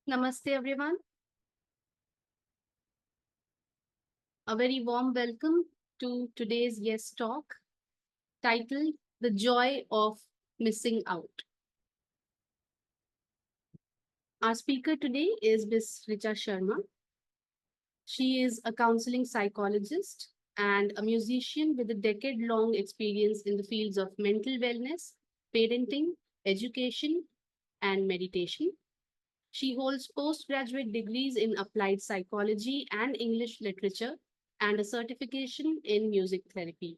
Namaste, everyone. A very warm welcome to today's guest talk titled The Joy of Missing Out. Our speaker today is Ms. Richa Sharma. She is a counseling psychologist and a musician with a decade long experience in the fields of mental wellness, parenting, education, and meditation. She holds postgraduate degrees in applied psychology and English literature and a certification in music therapy.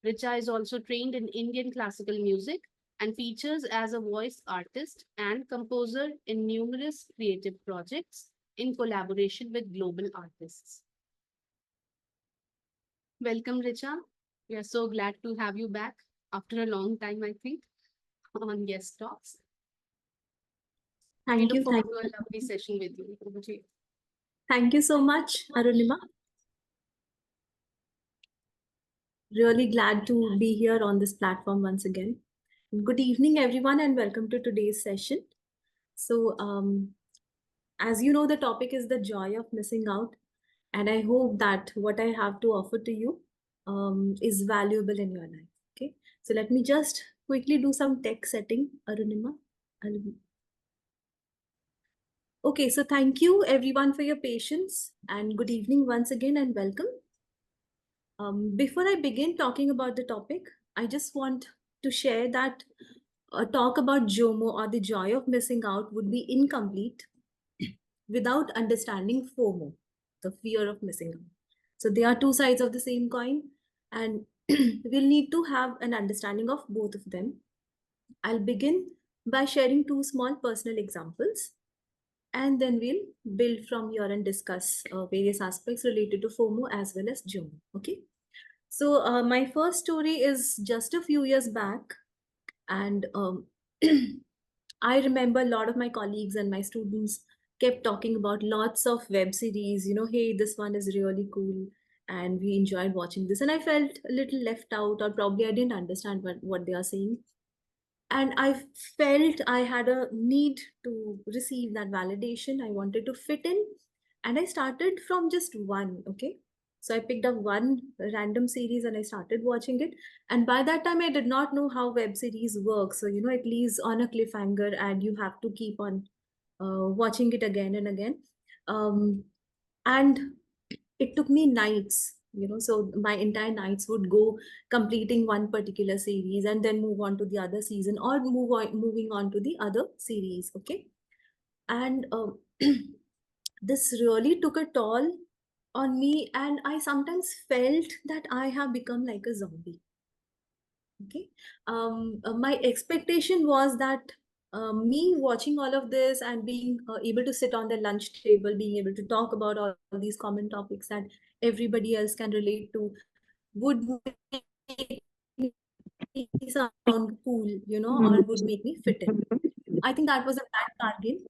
Richa is also trained in Indian classical music and features as a voice artist and composer in numerous creative projects in collaboration with global artists. Welcome, Richa. We are so glad to have you back after a long time, I think, on Guest Talks. We Thank look you. forward to a lovely session with you. Over to you. Thank you so much, Arunima. Really glad to be here on this platform once again. Good evening, everyone, and welcome to today's session. So, as you know, the topic is the joy of missing out, and I hope that what I have to offer to you is valuable in your life. Okay, so let me just quickly do some tech setting, Arunima. Okay, so thank you everyone for your patience, and good evening once again, and welcome. Before I begin talking about the topic, I just want to share that a talk about JOMO, or the joy of missing out, would be incomplete without understanding FOMO, the fear of missing out. So they are two sides of the same coin, and we'll need to have an understanding of both of them. I'll begin by sharing two small personal examples, and then we'll build from here and discuss various aspects related to FOMO as well as JOMO. Okay. So my first story is just a few years back, and I remember a lot of my colleagues and my students kept talking about lots of web series. Hey, this one is really cool, and we enjoyed watching this. And I felt a little left out, or probably I didn't understand what they are saying. And I felt I had a need to receive that validation. I wanted to fit in, and I started from just one. Okay, so I picked up one random series and I started watching it. And by that time, I did not know how web series work. So it leaves on a cliffhanger, and you have to keep on watching it again and again. And it took me nights, so my entire nights would go completing one particular series and then move on to the other season, or moving on to the other series. Okay. And this really took a toll on me, and I sometimes felt that I have become like a zombie. Okay. My expectation was that me watching all of this and being able to sit on the lunch table, being able to talk about all these common topics that everybody else can relate to, would make me sound cool, or would make me fit in. I think that was a bad bargain.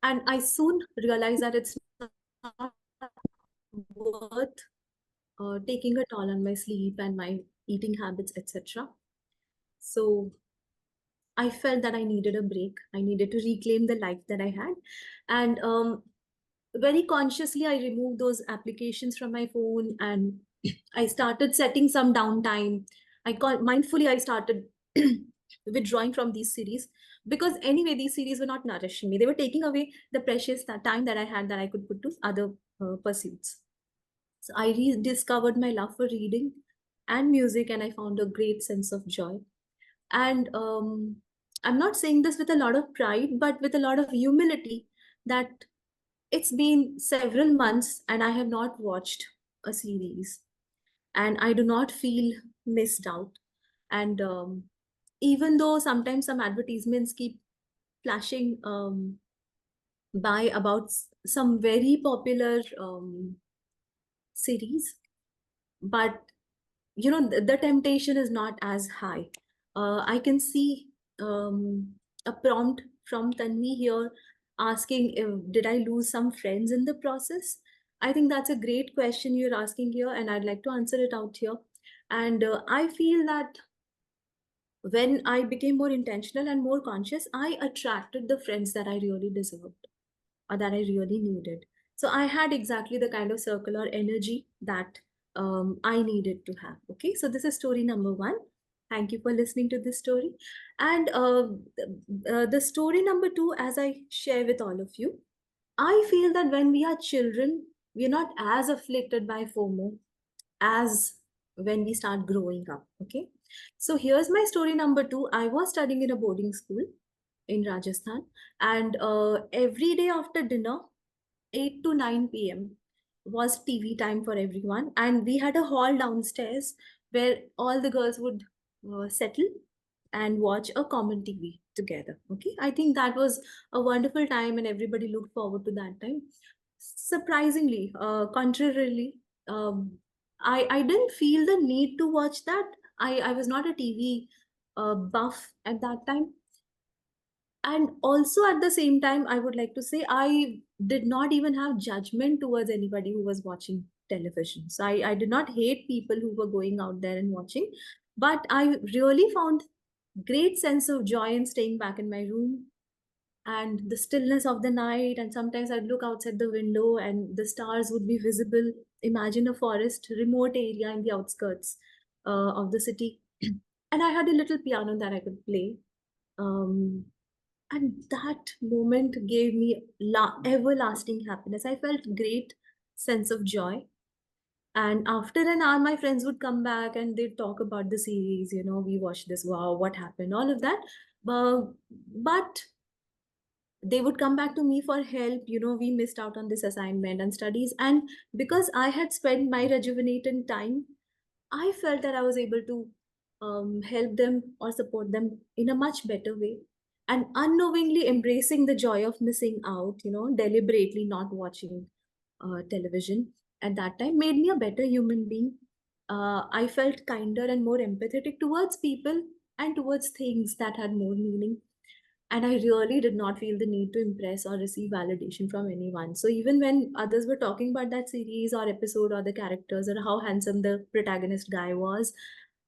And I soon realized that it's not worth taking a toll on my sleep and my eating habits, etc. So I felt that I needed a break. I needed to reclaim the life that I had. And very consciously, I removed those applications from my phone, and I started setting some downtime. Mindfully, I started withdrawing from these series, because anyway, these series were not nourishing me. They were taking away the precious time that I had, that I could put to other pursuits. So I rediscovered my love for reading and music, and I found a great sense of joy. And I'm not saying this with a lot of pride, but with a lot of humility, that it's been several months and I have not watched a series, and I do not feel missed out. And even though sometimes some advertisements keep flashing by about some very popular series, but the temptation is not as high. I can see a prompt from Tanvi here asking, if did I lose some friends in the process? I think that's a great question you're asking here, and I'd like to answer it out here. And I feel that when I became more intentional and more conscious, I attracted the friends that I really deserved or that I really needed. So I had exactly the kind of circular energy that I needed to have. Okay, so this is story number one. Thank you for listening to this story. And the story number two, as I share with all of you, I feel that when we are children, we're not as afflicted by FOMO as when we start growing up. Okay. So here's my story number two. I was studying in a boarding school in Rajasthan, and every day after dinner, 8 to 9 p.m. was TV time for everyone. And we had a hall downstairs where all the girls would settle and watch a common TV together. Okay. I think that was a wonderful time and everybody looked forward to that time. Surprisingly, contrarily, I didn't feel the need to watch that. I was not a TV buff at that time. And also at the same time, I would like to say I did not even have judgment towards anybody who was watching television. So I did not hate people who were going out there and watching, but I really found great sense of joy in staying back in my room and the stillness of the night. And sometimes I'd look outside the window and the stars would be visible. Imagine a forest remote area in the outskirts of the city. And I had a little piano that I could play. um, and that moment gave me everlasting happiness. I felt great sense of joy. And after an hour, my friends would come back and they'd talk about the series. We watched this, wow, what happened, all of that. But they would come back to me for help. We missed out on this assignment and studies, and because I had spent my rejuvenating time, I felt that I was able to help them or support them in a much better way. And unknowingly embracing the joy of missing out, deliberately not watching television at that time made me a better human being. I felt kinder and more empathetic towards people and towards things that had more meaning. And I really did not feel the need to impress or receive validation from anyone. So even when others were talking about that series or episode or the characters or how handsome the protagonist guy was,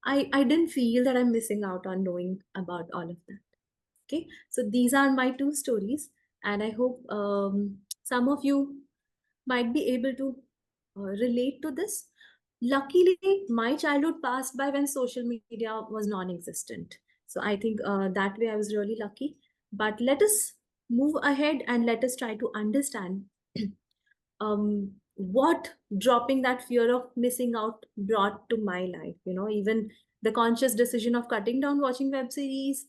I didn't feel that I'm missing out on knowing about all of that. Okay, so these are my two stories, and I hope some of you might be able to relate to this. Luckily, my childhood passed by when social media was non existent. So I think that way I was really lucky. But let us move ahead and let us try to understand what dropping that fear of missing out brought to my life. Even the conscious decision of cutting down watching web series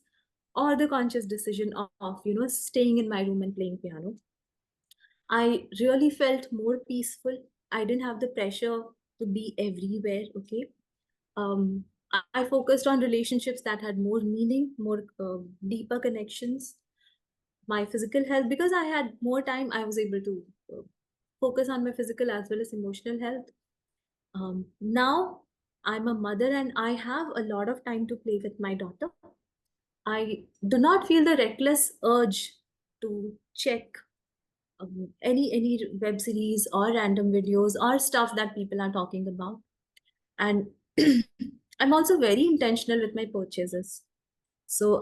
or the conscious decision of staying in my room and playing piano. I really felt more peaceful. I didn't have the pressure to be everywhere. Okay. I focused on relationships that had more meaning, more deeper connections. My physical health, because I had more time, I was able to focus on my physical as well as emotional health. Now I'm a mother and I have a lot of time to play with my daughter. I do not feel the reckless urge to check any web series or random videos or stuff that people are talking about. And I'm also very intentional with my purchases. So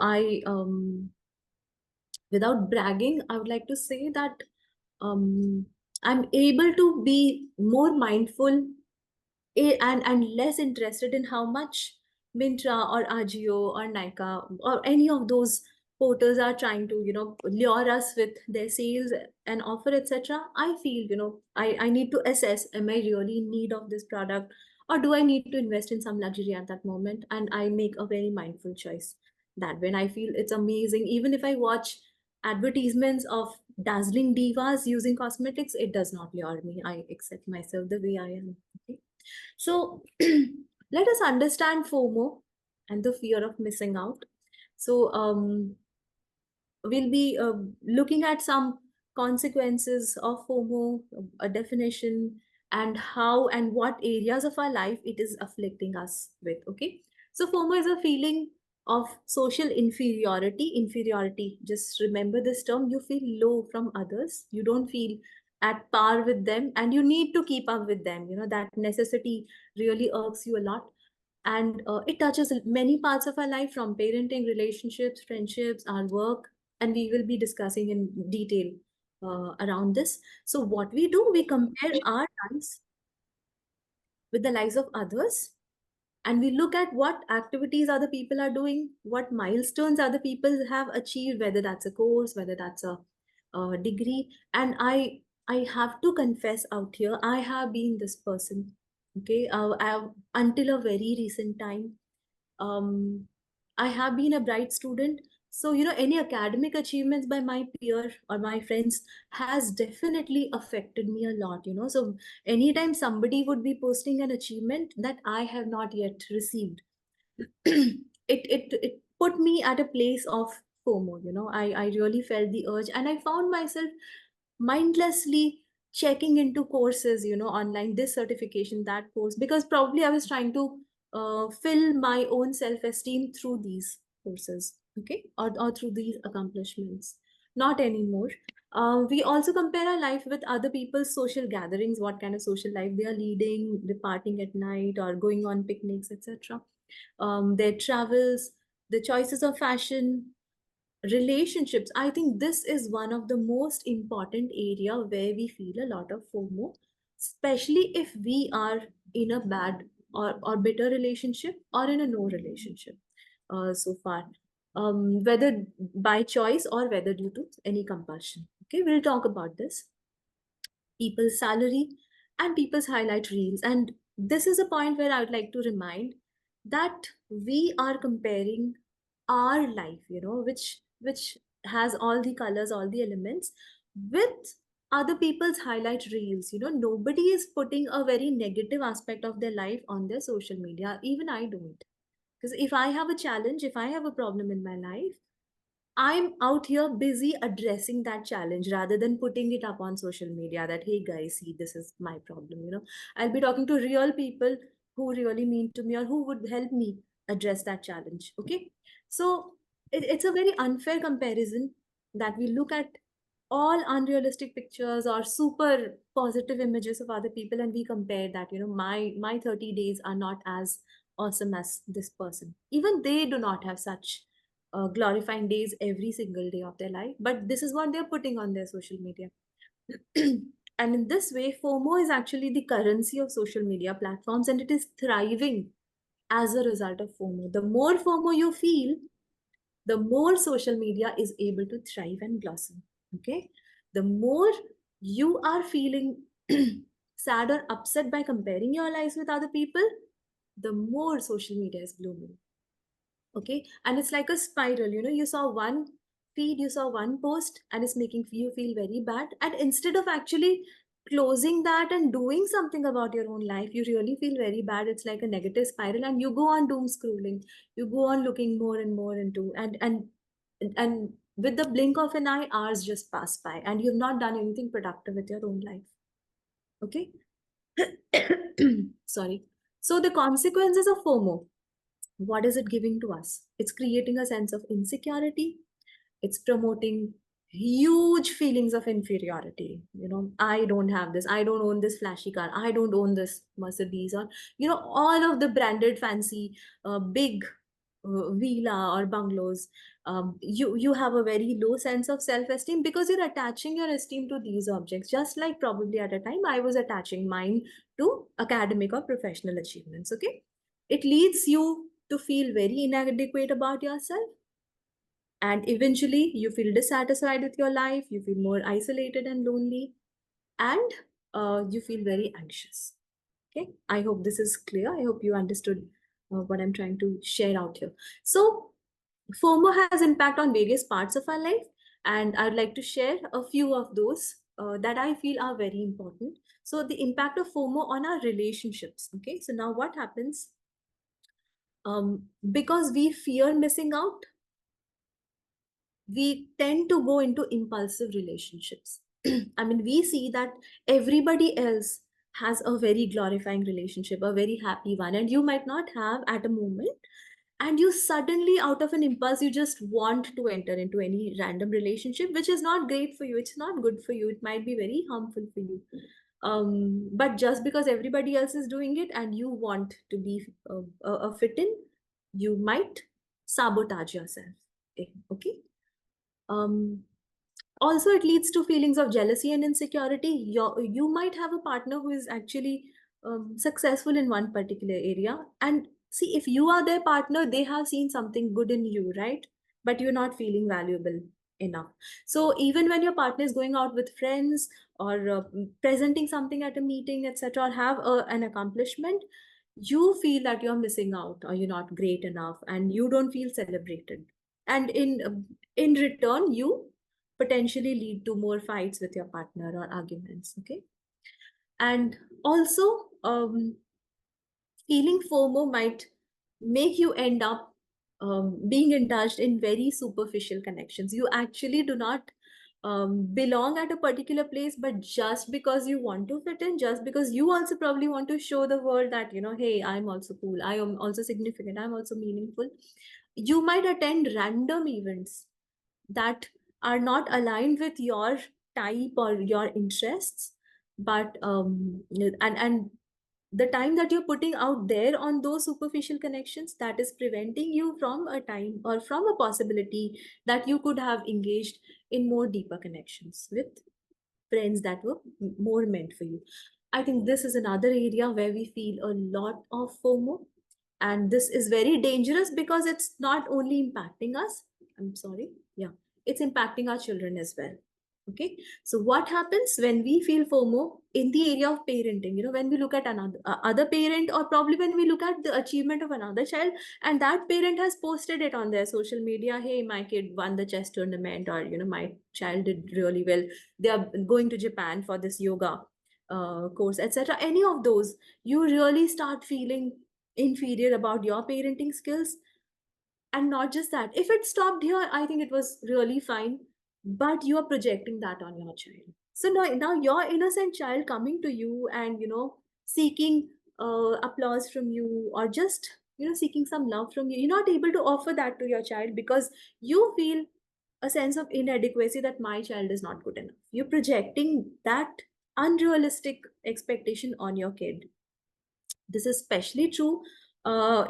without bragging, I would like to say that um, I'm able to be more mindful and less interested in how much Mintra or Agio or Nika or any of those portals are trying to lure us with their sales and offer, etc. I feel I need to assess, am I really in need of this product, or do I need to invest in some luxury at that moment? And I make a very mindful choice that when I feel it's amazing, even if I watch advertisements of dazzling divas using cosmetics, it does not lure me. I accept myself the way I am. Okay? So let us understand FOMO and the fear of missing out. So we'll be looking at some consequences of FOMO, a definition, and how and what areas of our life it is afflicting us with. Okay, so FOMO is a feeling of social inferiority. Inferiority, just remember this term. You feel low from others. You don't feel at par with them, and you need to keep up with them. That necessity really irks you a lot. And it touches many parts of our life, from parenting, relationships, friendships, our work, and we will be discussing in detail around this. So what we do, we compare our lives with the lives of others, and we look at what activities other people are doing, what milestones other people have achieved, whether that's a course, whether that's a degree. And I have to confess out here, I have been this person. Okay, until a very recent time, um, I have been a bright student. So, any academic achievements by my peer or my friends has definitely affected me a lot. So, anytime somebody would be posting an achievement that I have not yet received, it put me at a place of FOMO. I really felt the urge, and I found myself mindlessly checking into courses, online, this certification, that course, because probably I was trying to fill my own self-esteem through these courses, okay, or through these accomplishments. Not anymore. We also compare our life with other people's social gatherings, what kind of social life they are leading, departing at night or going on picnics, etc. Their travels, the choices of fashion, relationships. I think this is one of the most important area where we feel a lot of FOMO, especially if we are in a bad or bitter relationship, or in a no relationship so far, whether by choice or whether due to any compulsion. Okay, we'll talk about this, people's salary, and people's highlight reels. And this is a point where I would like to remind that we are comparing our life, which has all the colors, all the elements, with other people's highlight reels. Nobody is putting a very negative aspect of their life on their social media. Even I don't. Because if I have a challenge, if I have a problem in my life, I'm out here busy addressing that challenge rather than putting it up on social media that, hey guys, see, this is my problem. I'll be talking to real people who really mean to me or who would help me address that challenge. Okay. So it's a very unfair comparison that we look at all unrealistic pictures or super positive images of other people, and we compare that, my 30 days are not as awesome as this person. Even they do not have such glorifying days every single day of their life, but this is what they're putting on their social media. And in this way, FOMO is actually the currency of social media platforms, and it is thriving as a result of FOMO. The more FOMO you feel, the more social media is able to thrive and blossom. Okay, the more you are feeling sad or upset by comparing your lives with other people, the more social media is blooming. Okay, and it's like a spiral. You saw one feed, you saw one post, and it's making you feel very bad, and instead of actually closing that and doing something about your own life, you really feel very bad. It's like a negative spiral, and you go on doom scrolling, you go on looking more and more into, and with the blink of an eye, hours just pass by and you've not done anything productive with your own life. Okay. Sorry. So the consequences of FOMO, what is it giving to us? It's creating a sense of insecurity. It's promoting huge feelings of inferiority. I don't have this. I don't own this flashy car. I don't own this Mercedes, or, all of the branded fancy, big villa or bungalows. You have a very low sense of self-esteem because you're attaching your esteem to these objects, just like probably at a time I was attaching mine to academic or professional achievements. Okay, it leads you to feel very inadequate about yourself, and eventually you feel dissatisfied with your life, you feel more isolated and lonely, and you feel very anxious. Okay, I hope this is clear. I hope you understood what I'm trying to share out here. So FOMO has impact on various parts of our life, and I'd like to share a few of those that I feel are very important. So the impact of FOMO on our relationships. Okay, so now what happens, because we fear missing out, we tend to go into impulsive relationships. I mean, we see that everybody else has a very glorifying relationship, a very happy one, and you might not have at a moment. And you suddenly, out of an impulse, you just want to enter into any random relationship, which is not great for you. It's not good for you. It might be very harmful for you. But just because everybody else is doing it and you want to be a fit in, you might sabotage yourself. Okay. um, Also, it leads to feelings of jealousy and insecurity. You might have a partner who is actually successful in one particular area, and see, if you are their partner, they have seen something good in you, right? But you're not feeling valuable enough. So even when your partner is going out with friends, or presenting something at a meeting, etc., or have an accomplishment, you feel that you're missing out, or you're not great enough, and you don't feel celebrated. And in return, you potentially lead to more fights with your partner or arguments. Okay. And also, feeling FOMO might make you end up being indulged in very superficial connections. You actually do not belong at a particular place, but just because you want to fit in, just because you also probably want to show the world that, hey, I'm also cool, I am also significant, I'm also meaningful, you might attend random events that are not aligned with your type or your interests. But and the time that you're putting out there on those superficial connections, that is preventing you from a time or from a possibility that you could have engaged in more deeper connections with friends that were more meant for you. I think this is another area where we feel a lot of FOMO. And this is very dangerous because it's not only impacting us, I'm sorry, yeah, it's impacting our children as well. Okay, so what happens when we feel FOMO in the area of parenting? When we look at another other parent, or probably when we look at the achievement of another child, and that parent has posted it on their social media, hey, my kid won the chess tournament, or my child did really well, they are going to Japan for this yoga course, etc. Any of those, you really start feeling inferior about your parenting skills. And not just that, if it stopped here, I think it was really fine, but you are projecting that on your child. So now your innocent child coming to you and seeking applause from you, or just seeking some love from you, you're not able to offer that to your child because you feel a sense of inadequacy, that my child is not good enough. You're projecting that unrealistic expectation on your kid. This is especially true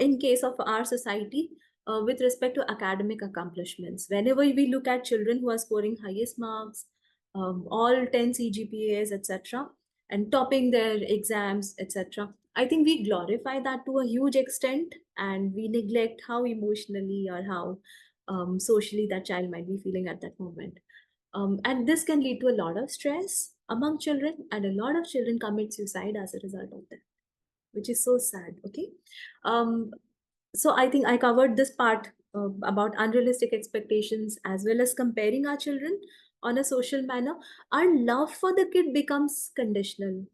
in case of our society with respect to academic accomplishments. Whenever we look at children who are scoring highest marks, all 10 CGPAs, etc., and topping their exams, etc., I think we glorify that to a huge extent, and we neglect how emotionally or how socially that child might be feeling at that moment. And this can lead to a lot of stress among children, and a lot of children commit suicide as a result of that, which is so sad. Okay. Um, so I think I covered this part about unrealistic expectations as well as comparing our children on a social manner. Our love for the kid becomes conditional.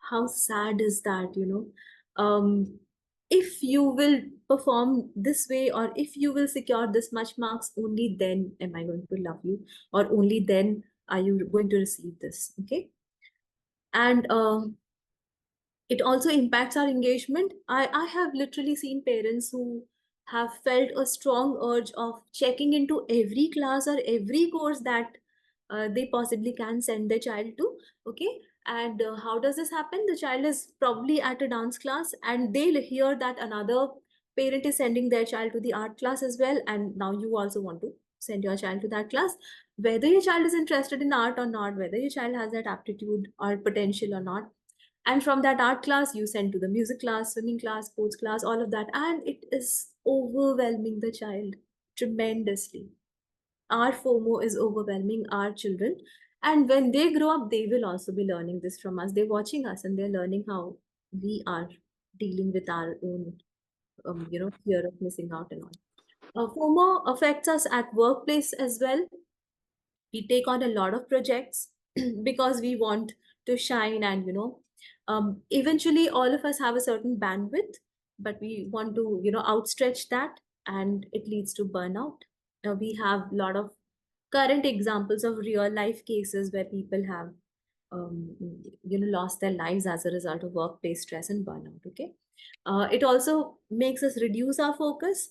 How sad is that, if you will perform this way, or if you will secure this much marks, only then am I going to love you, or only then are you going to receive this. Okay. And it also impacts our engagement. I have literally seen parents who have felt a strong urge of checking into every class or every course that they possibly can send their child to. Okay. And how does this happen? The child is probably at a dance class, and they'll hear that another parent is sending their child to the art class as well, and now you also want to send your child to that class. Whether your child is interested in art or not, whether your child has that aptitude or potential or not, and from that art class you send to the music class, swimming class, sports class, all of that, and it is overwhelming the child tremendously. Our FOMO is overwhelming our children, and when they grow up they will also be learning this from us. They're watching us and they're learning how we are dealing with our own fear of missing out and all. FOMO affects us at workplace as well. We take on a lot of projects because we want to shine, and eventually all of us have a certain bandwidth, but we want to outstretch that, and it leads to burnout. We have a lot of current examples of real life cases where people have um, lost their lives as a result of workplace stress and burnout. Okay. It also makes us reduce our focus.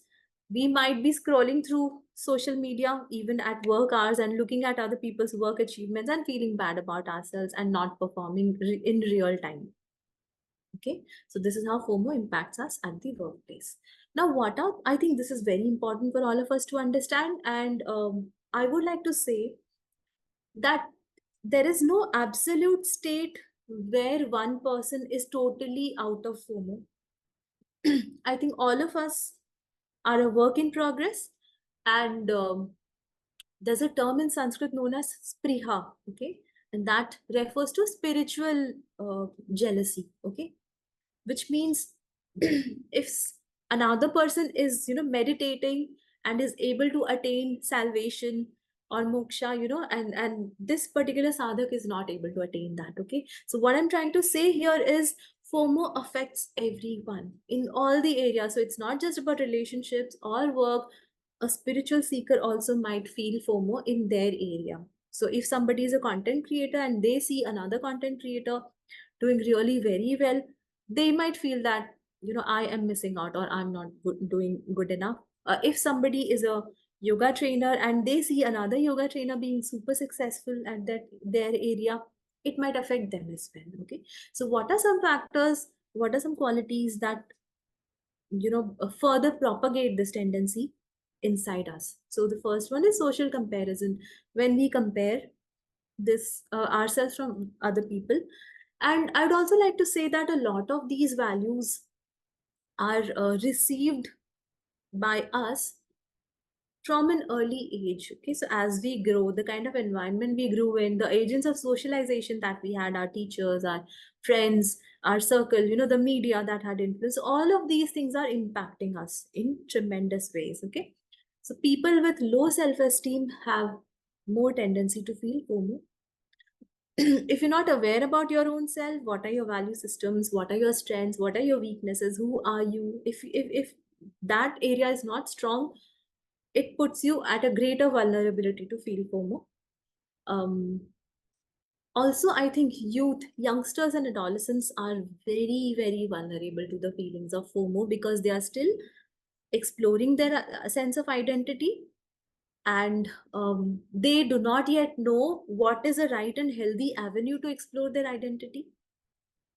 We might be scrolling through social media even at work hours and looking at other people's work achievements and feeling bad about ourselves and not performing in real time. Okay, so this is how FOMO impacts us at the workplace. Now, what are, I think this is very important for all of us to understand, and I would like to say that there is no absolute state where one person is totally out of FOMO. I think all of us are a work in progress, and there's a term in Sanskrit known as spriha, okay, and that refers to spiritual jealousy, okay, which means if another person is meditating and is able to attain salvation or moksha, and this particular sadhak is not able to attain that. Okay, so what I'm trying to say here is FOMO affects everyone in all the areas. So it's not just about relationships or work. A spiritual seeker also might feel FOMO in their area. So if somebody is a content creator and they see another content creator doing really very well, they might feel that I am missing out or I'm not doing good enough. If somebody is a yoga trainer and they see another yoga trainer being super successful at that their area, it might affect them as well. Okay, so what are some factors, what are some qualities that further propagate this tendency inside us? So the first one is social comparison. When we compare this ourselves from other people, and I'd also like to say that a lot of these values are received by us from an early age. Okay, so as we grow, the kind of environment we grew in, the agents of socialization that we had, our teachers, our friends, our circle, the media that had influence, all of these things are impacting us in tremendous ways. Okay, so people with low self-esteem have more tendency to feel FOMO. If you're not aware about your own self, what are your value systems, what are your strengths, what are your weaknesses, who are you, if that area is not strong, it puts you at a greater vulnerability to feel FOMO. um, Also, I think youth, youngsters and adolescents are very very vulnerable to the feelings of FOMO because they are still exploring their sense of identity, and they do not yet know what is a right and healthy avenue to explore their identity.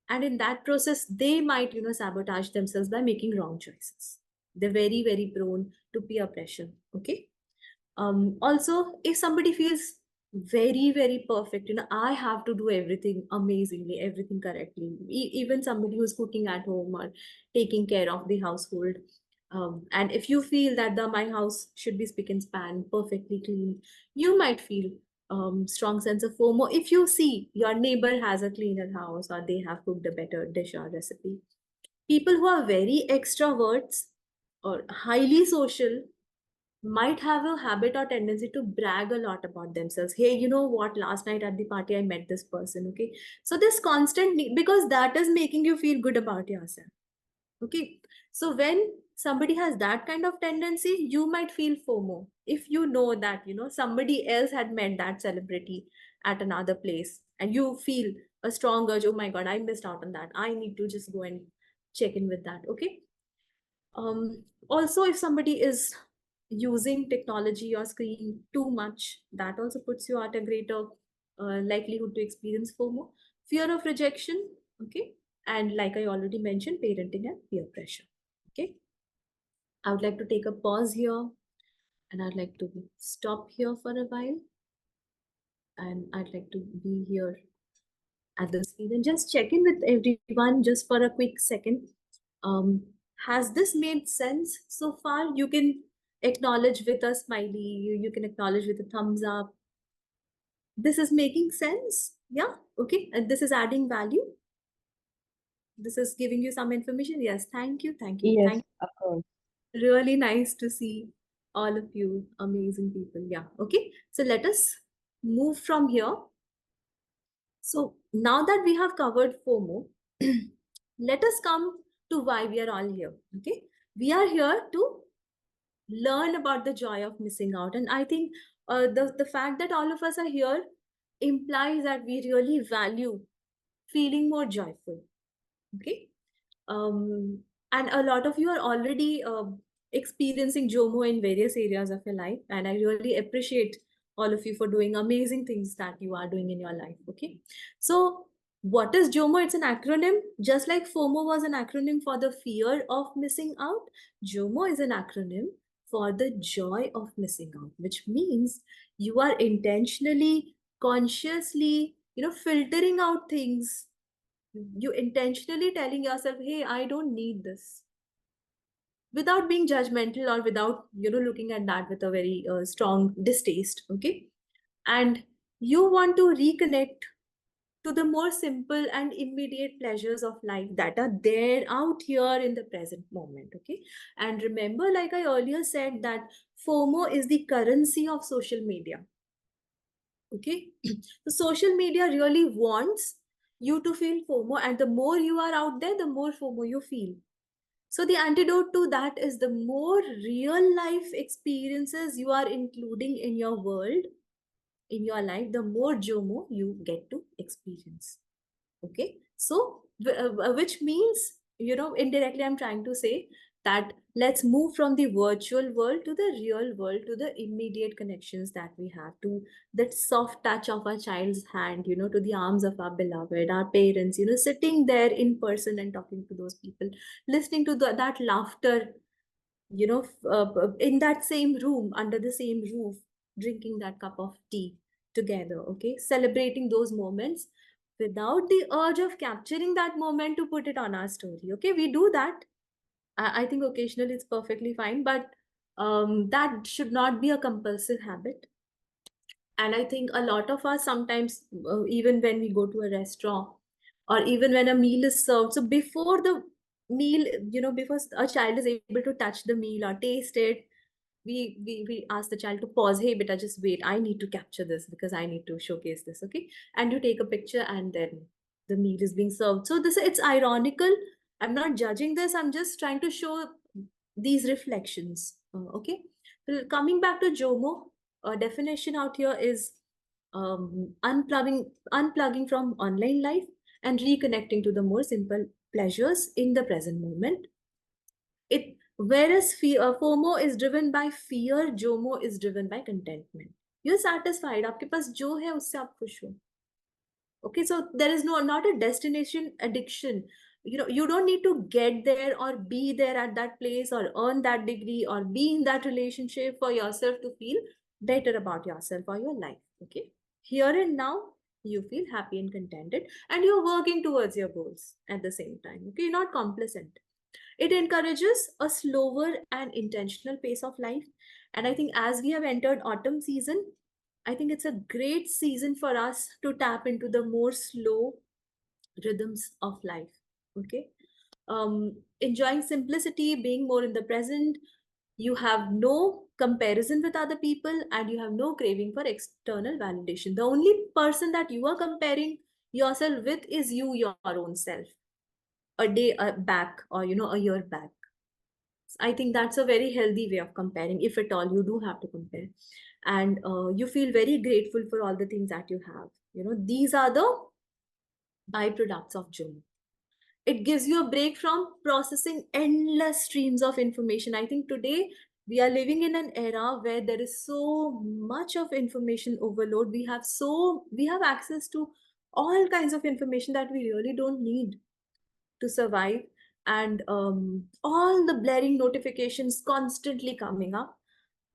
And in that process they might sabotage themselves by making wrong choices. They're very very prone to peer pressure. Okay, also if somebody feels very very perfect, I have to do everything amazingly, everything correctly, even somebody who's cooking at home or taking care of the household, and if you feel that my house should be spick and span, perfectly clean, you might feel strong sense of FOMO if you see your neighbor has a cleaner house or they have cooked a better dish or recipe. People who are very extroverts or highly social might have a habit or tendency to brag a lot about themselves. Hey, you know what? Last night at the party, I met this person. Okay. So this constant need, because that is making you feel good about yourself. Okay. So when somebody has that kind of tendency, you might feel FOMO if you know that, somebody else had met that celebrity at another place and you feel a strong urge, oh my God, I missed out on that. I need to just go and check in with that. Okay. Also, if somebody is using technology or screen too much, that also puts you at a greater likelihood to experience FOMO, fear of rejection, okay, and like I already mentioned, parenting and peer pressure. Okay, I would like to take a pause here, and I'd like to stop here for a while, and I'd like to be here at the screen and just check in with everyone just for a quick second. Um, has this made sense so far? You can acknowledge with a smiley, you can acknowledge with a thumbs up. This is making sense? Yeah, okay. And this is adding value. This is giving you some information. Yes, thank you, thank you, Yes, thank of course. you. Really nice to see all of you, amazing people. Yeah, okay. So let us move from here. So now that we have covered FOMO, let us come to why we are all here. Okay, we are here to learn about the joy of missing out, and I think the fact that all of us are here implies that we really value feeling more joyful. Okay, and a lot of you are already experiencing JOMO in various areas of your life. And I really appreciate all of you for doing amazing things that you are doing in your life. Okay. So, what is JOMO? It's an acronym. Just like FOMO was an acronym for the fear of missing out, JOMO is an acronym for the joy of missing out, which means you are intentionally, consciously, filtering out things. You intentionally telling yourself, hey, I don't need this, without being judgmental or without looking at that with a very strong distaste. Okay. And you want to reconnect to the more simple and immediate pleasures of life that are there out here in the present moment. Okay. And remember, like I earlier said, that FOMO is the currency of social media. Okay. So social media really wants you to feel FOMO, and the more you are out there, the more FOMO you feel. So the antidote to that is the more real life experiences you are including in your world, in your life, the more JOMO you get to experience. Okay. So, which means, indirectly, I'm trying to say that let's move from the virtual world to the real world, to the immediate connections that we have, to that soft touch of our child's hand, to the arms of our beloved, our parents, sitting there in person and talking to those people, listening to that laughter, in that same room, under the same roof, drinking that cup of tea together. Okay. Celebrating those moments without the urge of capturing that moment to put it on our story. Okay. We do that. I think occasionally it's perfectly fine, but that should not be a compulsive habit. And I think a lot of us sometimes, even when we go to a restaurant or even when a meal is served, so before the meal, before a child is able to touch the meal or taste it, we ask the child to pause. Hey beta, just wait, I need to capture this because I need to showcase this. Okay. And you take a picture and then the meal is being served. So this, it's ironical. I'm not judging this, I'm just trying to show these reflections. Okay. Well, coming back to JOMO, a definition out here is unplugging from online life and reconnecting to the more simple pleasures in the present moment. It Whereas FOMO is driven by fear, JOMO is driven by contentment. You're satisfied. आपके पास जो है उससे आप खुश हो. Okay, so there is not a destination addiction. You don't need to get there or be there at that place or earn that degree or be in that relationship for yourself to feel better about yourself or your life. Okay, here and now you feel happy and contented, and you're working towards your goals at the same time. Okay, you're not complacent. It encourages a slower and intentional pace of life. And I think as we have entered autumn season, I think it's a great season for us to tap into the more slow rhythms of life. Okay. Enjoying simplicity, being more in the present. You have no comparison with other people and you have no craving for external validation. The only person that you are comparing yourself with is you, your own self, a day back or, a year back. I think that's a very healthy way of comparing, if at all you do have to compare. And you feel very grateful for all the things that you have. These are the byproducts of JOMO. It gives you a break from processing endless streams of information. I think today we are living in an era where there is so much of information overload. We have access to all kinds of information that we really don't need to survive, and all the blaring notifications constantly coming up,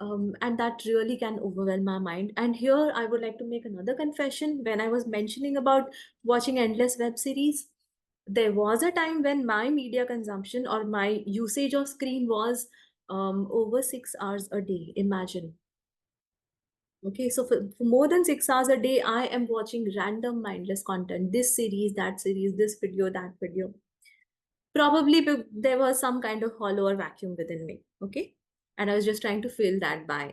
and that really can overwhelm my mind. And here I would like to make another confession. When I was mentioning about watching endless web series, there was a time when my media consumption or my usage of screen was over 6 hours a day. Imagine. Okay, so for more than 6 hours a day, I am watching random mindless content, this series, that series, this video, that video. Probably there was some kind of hollow or vacuum within me. Okay. And I was just trying to fill that by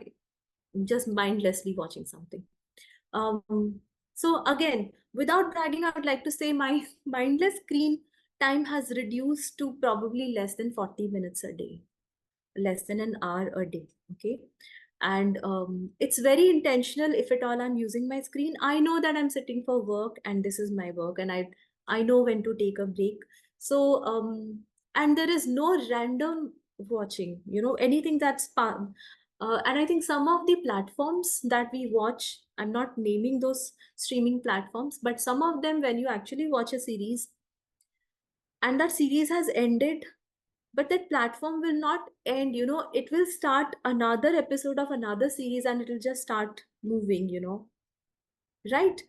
just mindlessly watching something. So again, without bragging, I would like to say my mindless screen time has reduced to probably less than 40 minutes a day, less than an hour a day. Okay. And it's very intentional. If at all I'm using my screen, I know that I'm sitting for work and this is my work, and I know when to take a break. So and there is no random watching, anything and I think some of the platforms that we watch, I'm not naming those streaming platforms, but some of them, when you actually watch a series and that series has ended, but that platform will not end, it will start another episode of another series and it will just start moving, right?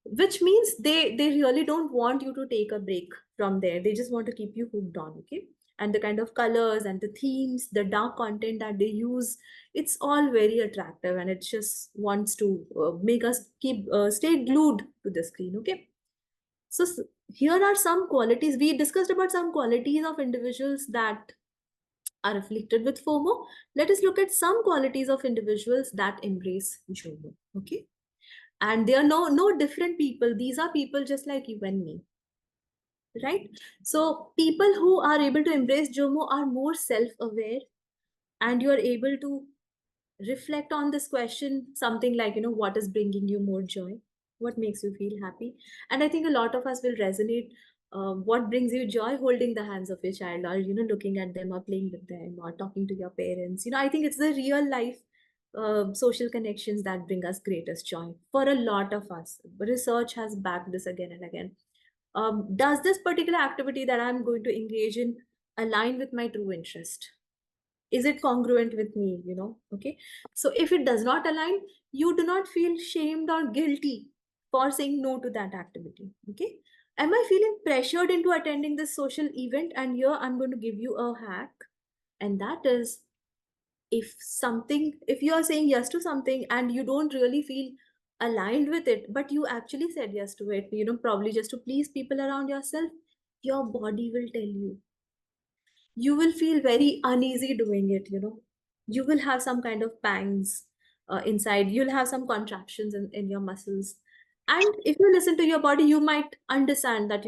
Which means they really don't want you to take a break from there. They just want to keep you hooked on, okay? And the kind of colors and the themes, the dark content that they use, it's all very attractive, and it just wants to make us keep stay glued to the screen, okay? So here are some qualities we discussed about, some qualities of individuals that are afflicted with FOMO. Let us look at some qualities of individuals that embrace JOMO, okay? And they are no different people. These are people just like you and me, right? So people who are able to embrace JOMO are more self-aware, and you are able to reflect on this question, something like, what is bringing you more joy, what makes you feel happy. And I think a lot of us will resonate. What brings you joy? Holding the hands of your child, or looking at them, or playing with them, or talking to your parents. I think it's the real life social connections that bring us greatest joy for a lot of us. Research has backed this again and again. Does this particular activity that I'm going to engage in align with my true interest? Is it congruent with me? Okay. So if it does not align, you do not feel shamed or guilty for saying no to that activity. Okay. Am I feeling pressured into attending this social event? And here I'm going to give you a hack, and that is, if you are saying yes to something and you don't really feel aligned with it, but you actually said yes to it, probably just to please people around yourself, your body will tell you. You will feel very uneasy doing it. You will have some kind of pangs inside. You'll have some contractions in your muscles, and if you listen to your body, you might understand that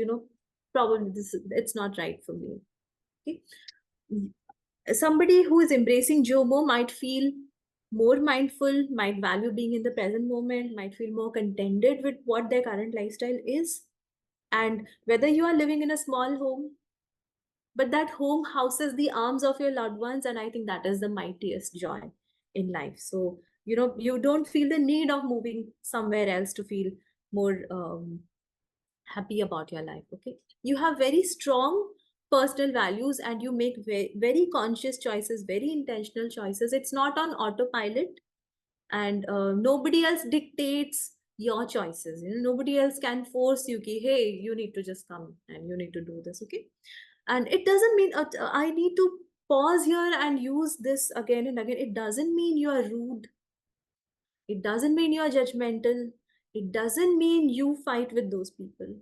probably it's not right for me. Okay. Somebody who is embracing JOMO might feel more mindful, might value being in the present moment, might feel more contented with what their current lifestyle is. And whether you are living in a small home, but that home houses the arms of your loved ones, and I think that is the mightiest joy in life. So you don't feel the need of moving somewhere else to feel more happy about your life. Okay. You have very strong personal values, and you make very conscious choices, very intentional choices. It's not on autopilot, and nobody else dictates your choices. Nobody else can force you ki, hey, you need to just come and you need to do this. Okay. And it doesn't mean I need to pause here and use this again and again. It doesn't mean you are rude. It doesn't mean you are judgmental. It doesn't mean you fight with those people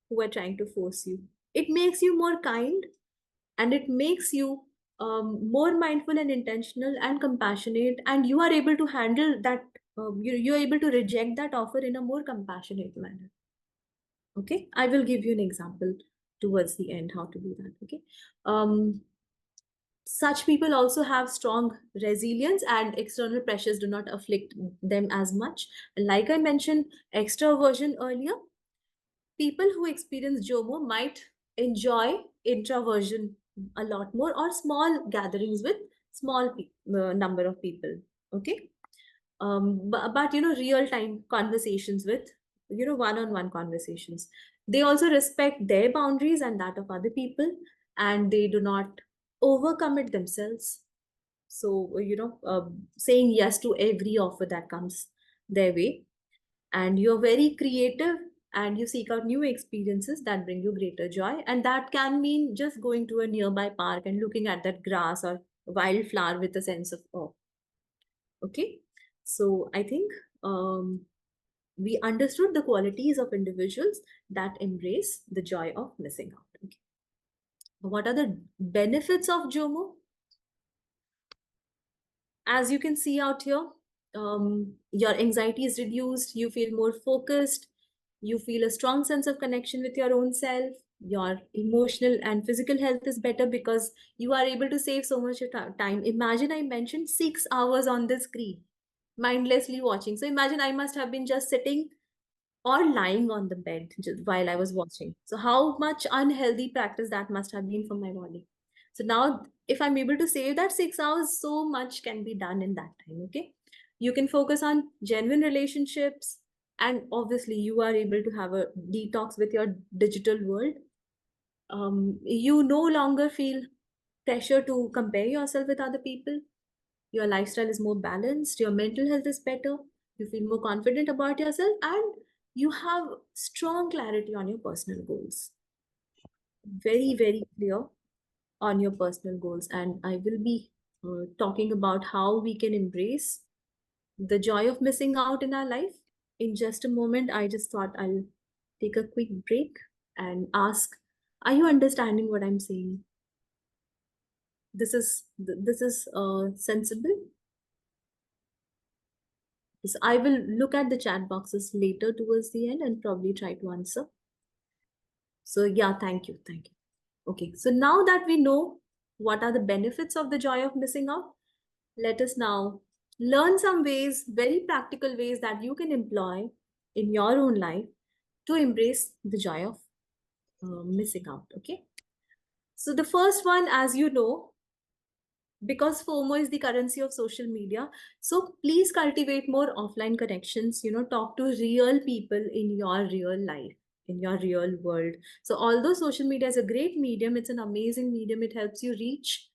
who are trying to force you. It makes you more kind, and it makes you more mindful and intentional and compassionate, and you are able to handle that. You're able to reject that offer in a more compassionate manner. Okay, I will give you an example towards the end how to do that. Okay. um, such people also have strong resilience, and external pressures do not afflict them as much. Like I mentioned extroversion earlier, people who experience JOMO might enjoy introversion a lot more, or small gatherings with small number of people. Okay. But real time conversations with, one-on-one conversations, they also respect their boundaries and that of other people, and they do not overcommit themselves. So saying yes to every offer that comes their way, and you're very creative, and you seek out new experiences that bring you greater joy, and that can mean just going to a nearby park and looking at that grass or wildflower with a sense of awe. Okay. So I think um, we understood the qualities of individuals that embrace the joy of missing out. Okay. What are the benefits of JOMO? As you can see out here, your anxiety is reduced, you feel more focused, you feel a strong sense of connection with your own self, your emotional and physical health is better because you are able to save so much time. Imagine I mentioned 6 hours on the screen, mindlessly watching. So imagine I must have been just sitting or lying on the bed just while I was watching. So how much unhealthy practice that must have been for my body. So now, if I'm able to save that 6 hours, so much can be done in that time. Okay. You can focus on genuine relationships, and obviously, you are able to have a detox with your digital world. You no longer feel pressure to compare yourself with other people. Your lifestyle is more balanced, your mental health is better, you feel more confident about yourself, and you have strong clarity on your personal goals. Very, very clear on your personal goals. And I will be talking about how we can embrace the joy of missing out in our life in just a moment. I just thought I'll take a quick break and ask, are you understanding what I'm saying? This is sensible. So I will look at the chat boxes later towards the end and probably try to answer. So yeah, thank you. Thank you. Okay, so now that we know what are the benefits of the joy of missing out, let us now learn some ways, very practical ways that you can employ in your own life to embrace the joy of missing out. Okay, so the first one, as you know, because FOMO is the currency of social media. So please cultivate more offline connections, talk to real people in your real life, in your real world. So although social media is a great medium, it's an amazing medium. It helps you reach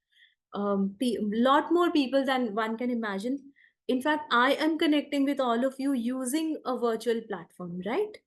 lot more people than one can imagine. In fact, I am connecting with all of you using a virtual platform, right?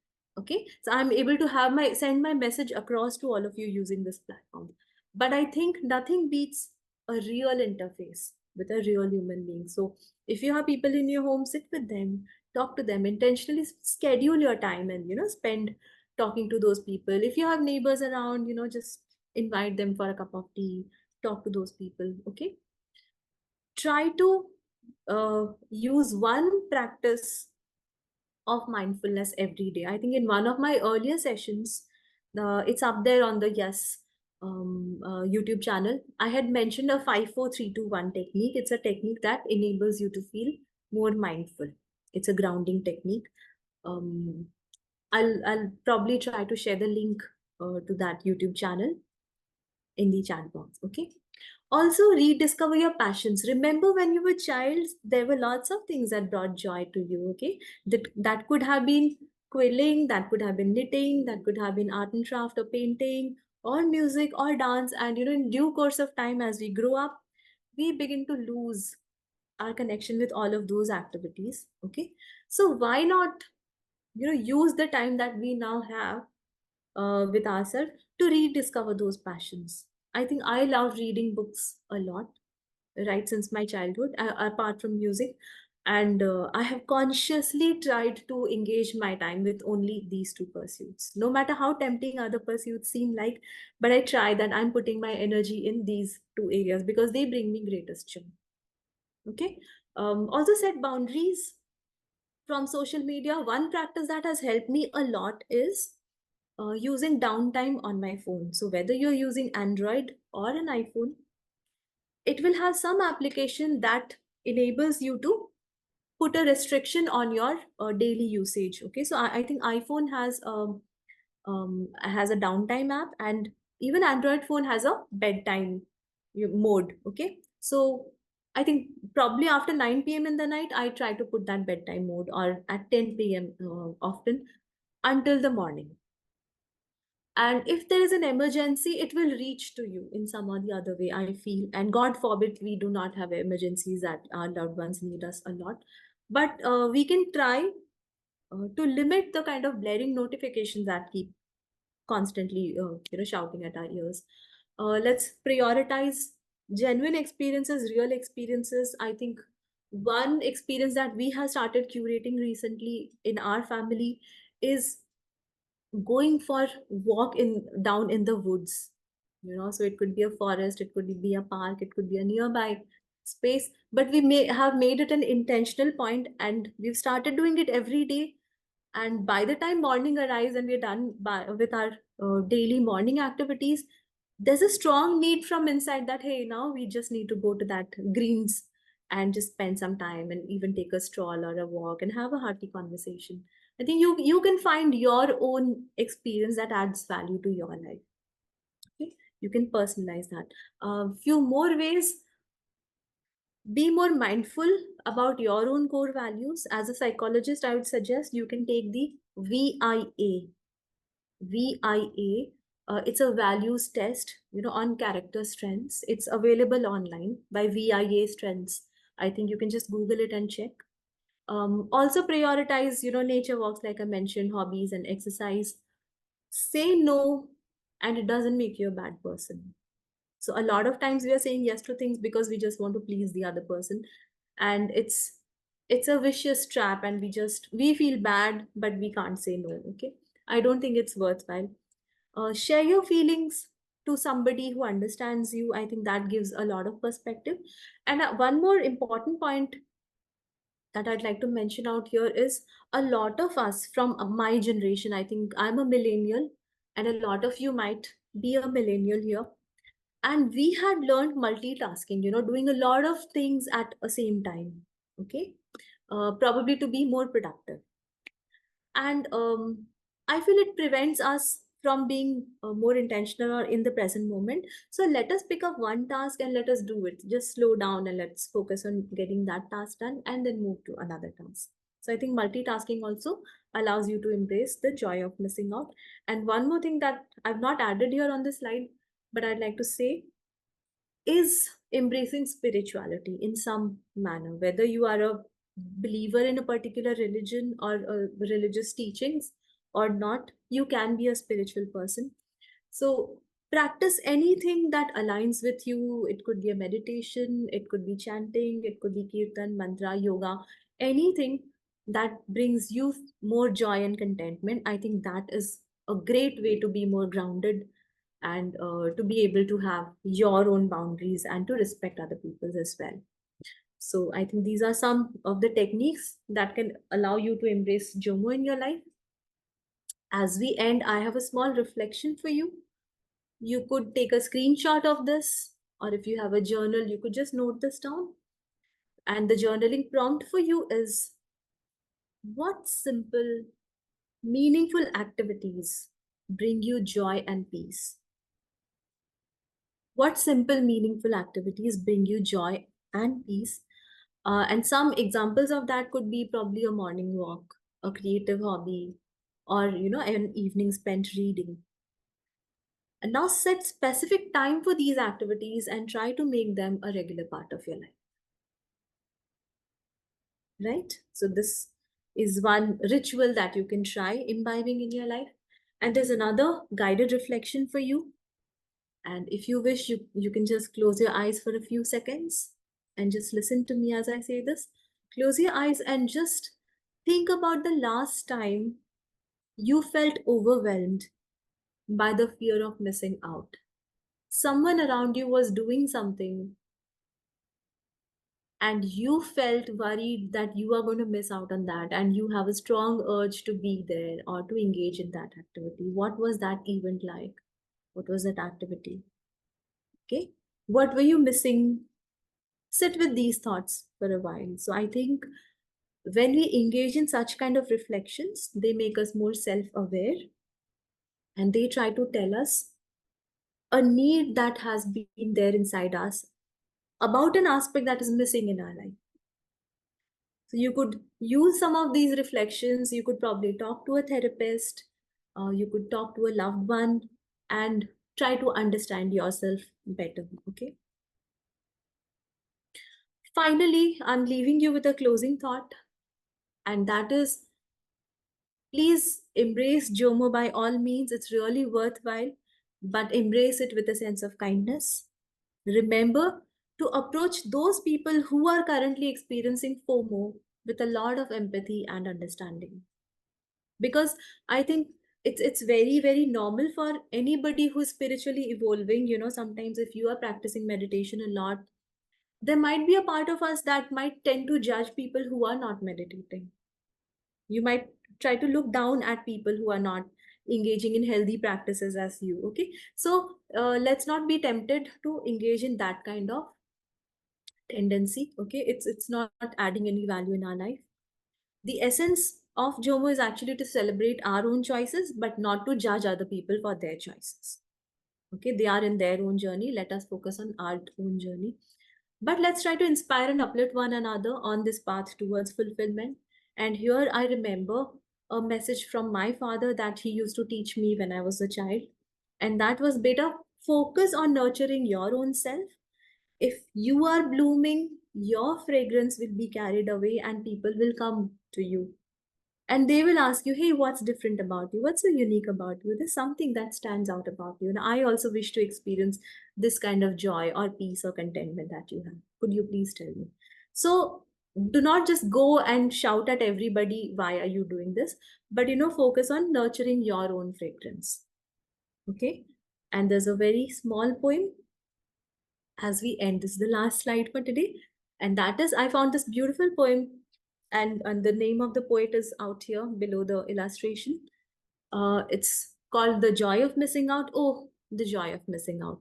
Okay. So I'm able to have my send my message across to all of you using this platform. But I think nothing beats a real interface with a real human being. So if you have people in your home, sit with them, talk to them, intentionally schedule your time and spend talking to those people. If you have neighbors around, just invite them for a cup of tea, talk to those people. Okay. Try to use one practice of mindfulness every day. I think in one of my earlier sessions, it's up there on the Yes YouTube channel. I had mentioned a 5 4 3 2 1 technique. It's a technique that enables you to feel more mindful. It's a grounding technique. Um, I'll probably try to share the link to that YouTube channel in the chat box. Okay. Also, rediscover your passions. Remember when you were a child, there were lots of things that brought joy to you. Okay. That could have been quilling, that could have been knitting, that could have been art and craft or painting or music or dance. And in due course of time, as we grow up, we begin to lose our connection with all of those activities. Okay. So why not, use the time that we now have with ourselves to rediscover those passions. I think I love reading books a lot, right, since my childhood, apart from music. And I have consciously tried to engage my time with only these two pursuits, no matter how tempting other pursuits seem like. But I try that I'm putting my energy in these two areas because they bring me greatest joy. Okay. Also, set boundaries from social media. One practice that has helped me a lot is using downtime on my phone. So whether you're using Android or an iPhone, it will have some application that enables you to put a restriction on your daily usage. Okay, so I think iPhone has a downtime app, and even Android phone has a bedtime mode. Okay, so I think probably after 9 p.m. in the night, I try to put that bedtime mode, or at 10 p.m. Often until the morning. And if there is an emergency, it will reach to you in some or the other way, I feel. And God forbid we do not have emergencies that our loved ones need us a lot. But we can try to limit the kind of blaring notifications that keep constantly shouting at our ears. Let's prioritize genuine experiences, real experiences. I think one experience that we have started curating recently in our family is going for walk in down in the woods. So it could be a forest, it could be a park, it could be a nearby space, but we may have made it an intentional point, and we've started doing it every day. And by the time morning arrives and we're done with our daily morning activities, there's a strong need from inside that, hey, now we just need to go to that greens and just spend some time and even take a stroll or a walk and have a hearty conversation. I think you can find your own experience that adds value to your life. Okay? You can personalize that. A few more ways: be more mindful about your own core values. As a psychologist, I would suggest you can take the VIA. VIA. It's a values test, on character strengths. It's available online by VIA Strengths. I think you can just Google it and check. Also prioritize, nature walks, like I mentioned, hobbies and exercise. Say no, and it doesn't make you a bad person. So a lot of times we are saying yes to things because we just want to please the other person, and it's a vicious trap, and we feel bad, but we can't say no. Okay, I don't think it's worthwhile. Share your feelings to somebody who understands you. I think that gives a lot of perspective. And one more important point that I'd like to mention out here is, a lot of us from my generation, I think I'm a millennial, and a lot of you might be a millennial here, and we had learned multitasking, doing a lot of things at a same time. Okay, probably to be more productive. And I feel it prevents us from being more intentional or in the present moment. So let us pick up one task and let us do it. Just slow down and let's focus on getting that task done and then move to another task. So I think multitasking also allows you to embrace the joy of missing out. And one more thing that I've not added here on the slide, but I'd like to say, is embracing spirituality in some manner, whether you are a believer in a particular religion or religious teachings or not. You can be a spiritual person. So practice anything that aligns with you. It could be a meditation, it could be chanting, it could be kirtan, mantra, yoga, anything that brings you more joy and contentment. I think that is a great way to be more grounded, and to be able to have your own boundaries and to respect other people's as well. So I think these are some of the techniques that can allow you to embrace JOMO in your life. As we end, I have a small reflection for you. You could take a screenshot of this, or if you have a journal, you could just note this down. And the journaling prompt for you is: what simple, meaningful activities bring you joy and peace? What simple, meaningful activities bring you joy and peace? And some examples of that could be probably a morning walk, a creative hobby, or an evening spent reading. And now set specific time for these activities and try to make them a regular part of your life. Right? So this is one ritual that you can try imbibing in your life. And there's another guided reflection for you. And if you wish, you can just close your eyes for a few seconds and just listen to me as I say this. Close your eyes and just think about the last time you felt overwhelmed by the fear of missing out. Someone around you was doing something and you felt worried that you are going to miss out on that, and you have a strong urge to be there or to engage in that activity. What was that event like? What was that activity? Okay. What were you missing? Sit with these thoughts for a while. So I think when we engage in such kind of reflections, they make us more self-aware, and they try to tell us a need that has been there inside us about an aspect that is missing in our life. So you could use some of these reflections. You could probably talk to a therapist, you could talk to a loved one, and try to understand yourself better. Okay. Finally, I'm leaving you with a closing thought, and that is, please embrace JOMO by all means. It's really worthwhile, but embrace it with a sense of kindness. Remember to approach those people who are currently experiencing FOMO with a lot of empathy and understanding. Because I think it's very, very normal for anybody who's spiritually evolving. Sometimes if you are practicing meditation a lot, there might be a part of us that might tend to judge people who are not meditating. You might try to look down at people who are not engaging in healthy practices as you. Okay, so let's not be tempted to engage in that kind of tendency. Okay, it's not adding any value in our life. The essence of JOMO is actually to celebrate our own choices, but not to judge other people for their choices. Okay, they are in their own journey. Let us focus on our own journey. But let's try to inspire and uplift one another on this path towards fulfillment. And here I remember a message from my father that he used to teach me when I was a child. And that was, beta, focus on nurturing your own self. If you are blooming, your fragrance will be carried away and people will come to you. And they will ask you, hey, what's different about you? What's so unique about you? There's something that stands out about you. And I also wish to experience this kind of joy or peace or contentment that you have. Could you please tell me? So do not just go and shout at everybody, why are you doing this? But, focus on nurturing your own fragrance. Okay. And there's a very small poem as we end. This is the last slide for today. And that is, I found this beautiful poem, and the name of the poet is out here below the illustration. It's called The Joy of Missing Out. Oh, the joy of missing out.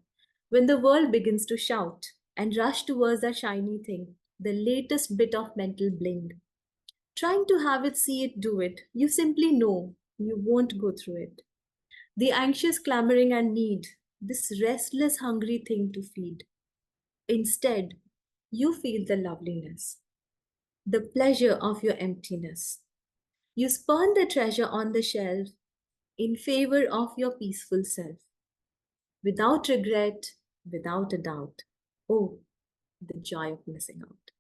When the world begins to shout and rush towards that shiny thing, the latest bit of mental bling, trying to have it see it do it, you simply know you won't go through it. The anxious clamoring and need, this restless, hungry thing to feed. Instead, you feel the loveliness, the pleasure of your emptiness. You spurn the treasure on the shelf in favor of your peaceful self, without regret, without a doubt. Oh, the joy of missing out.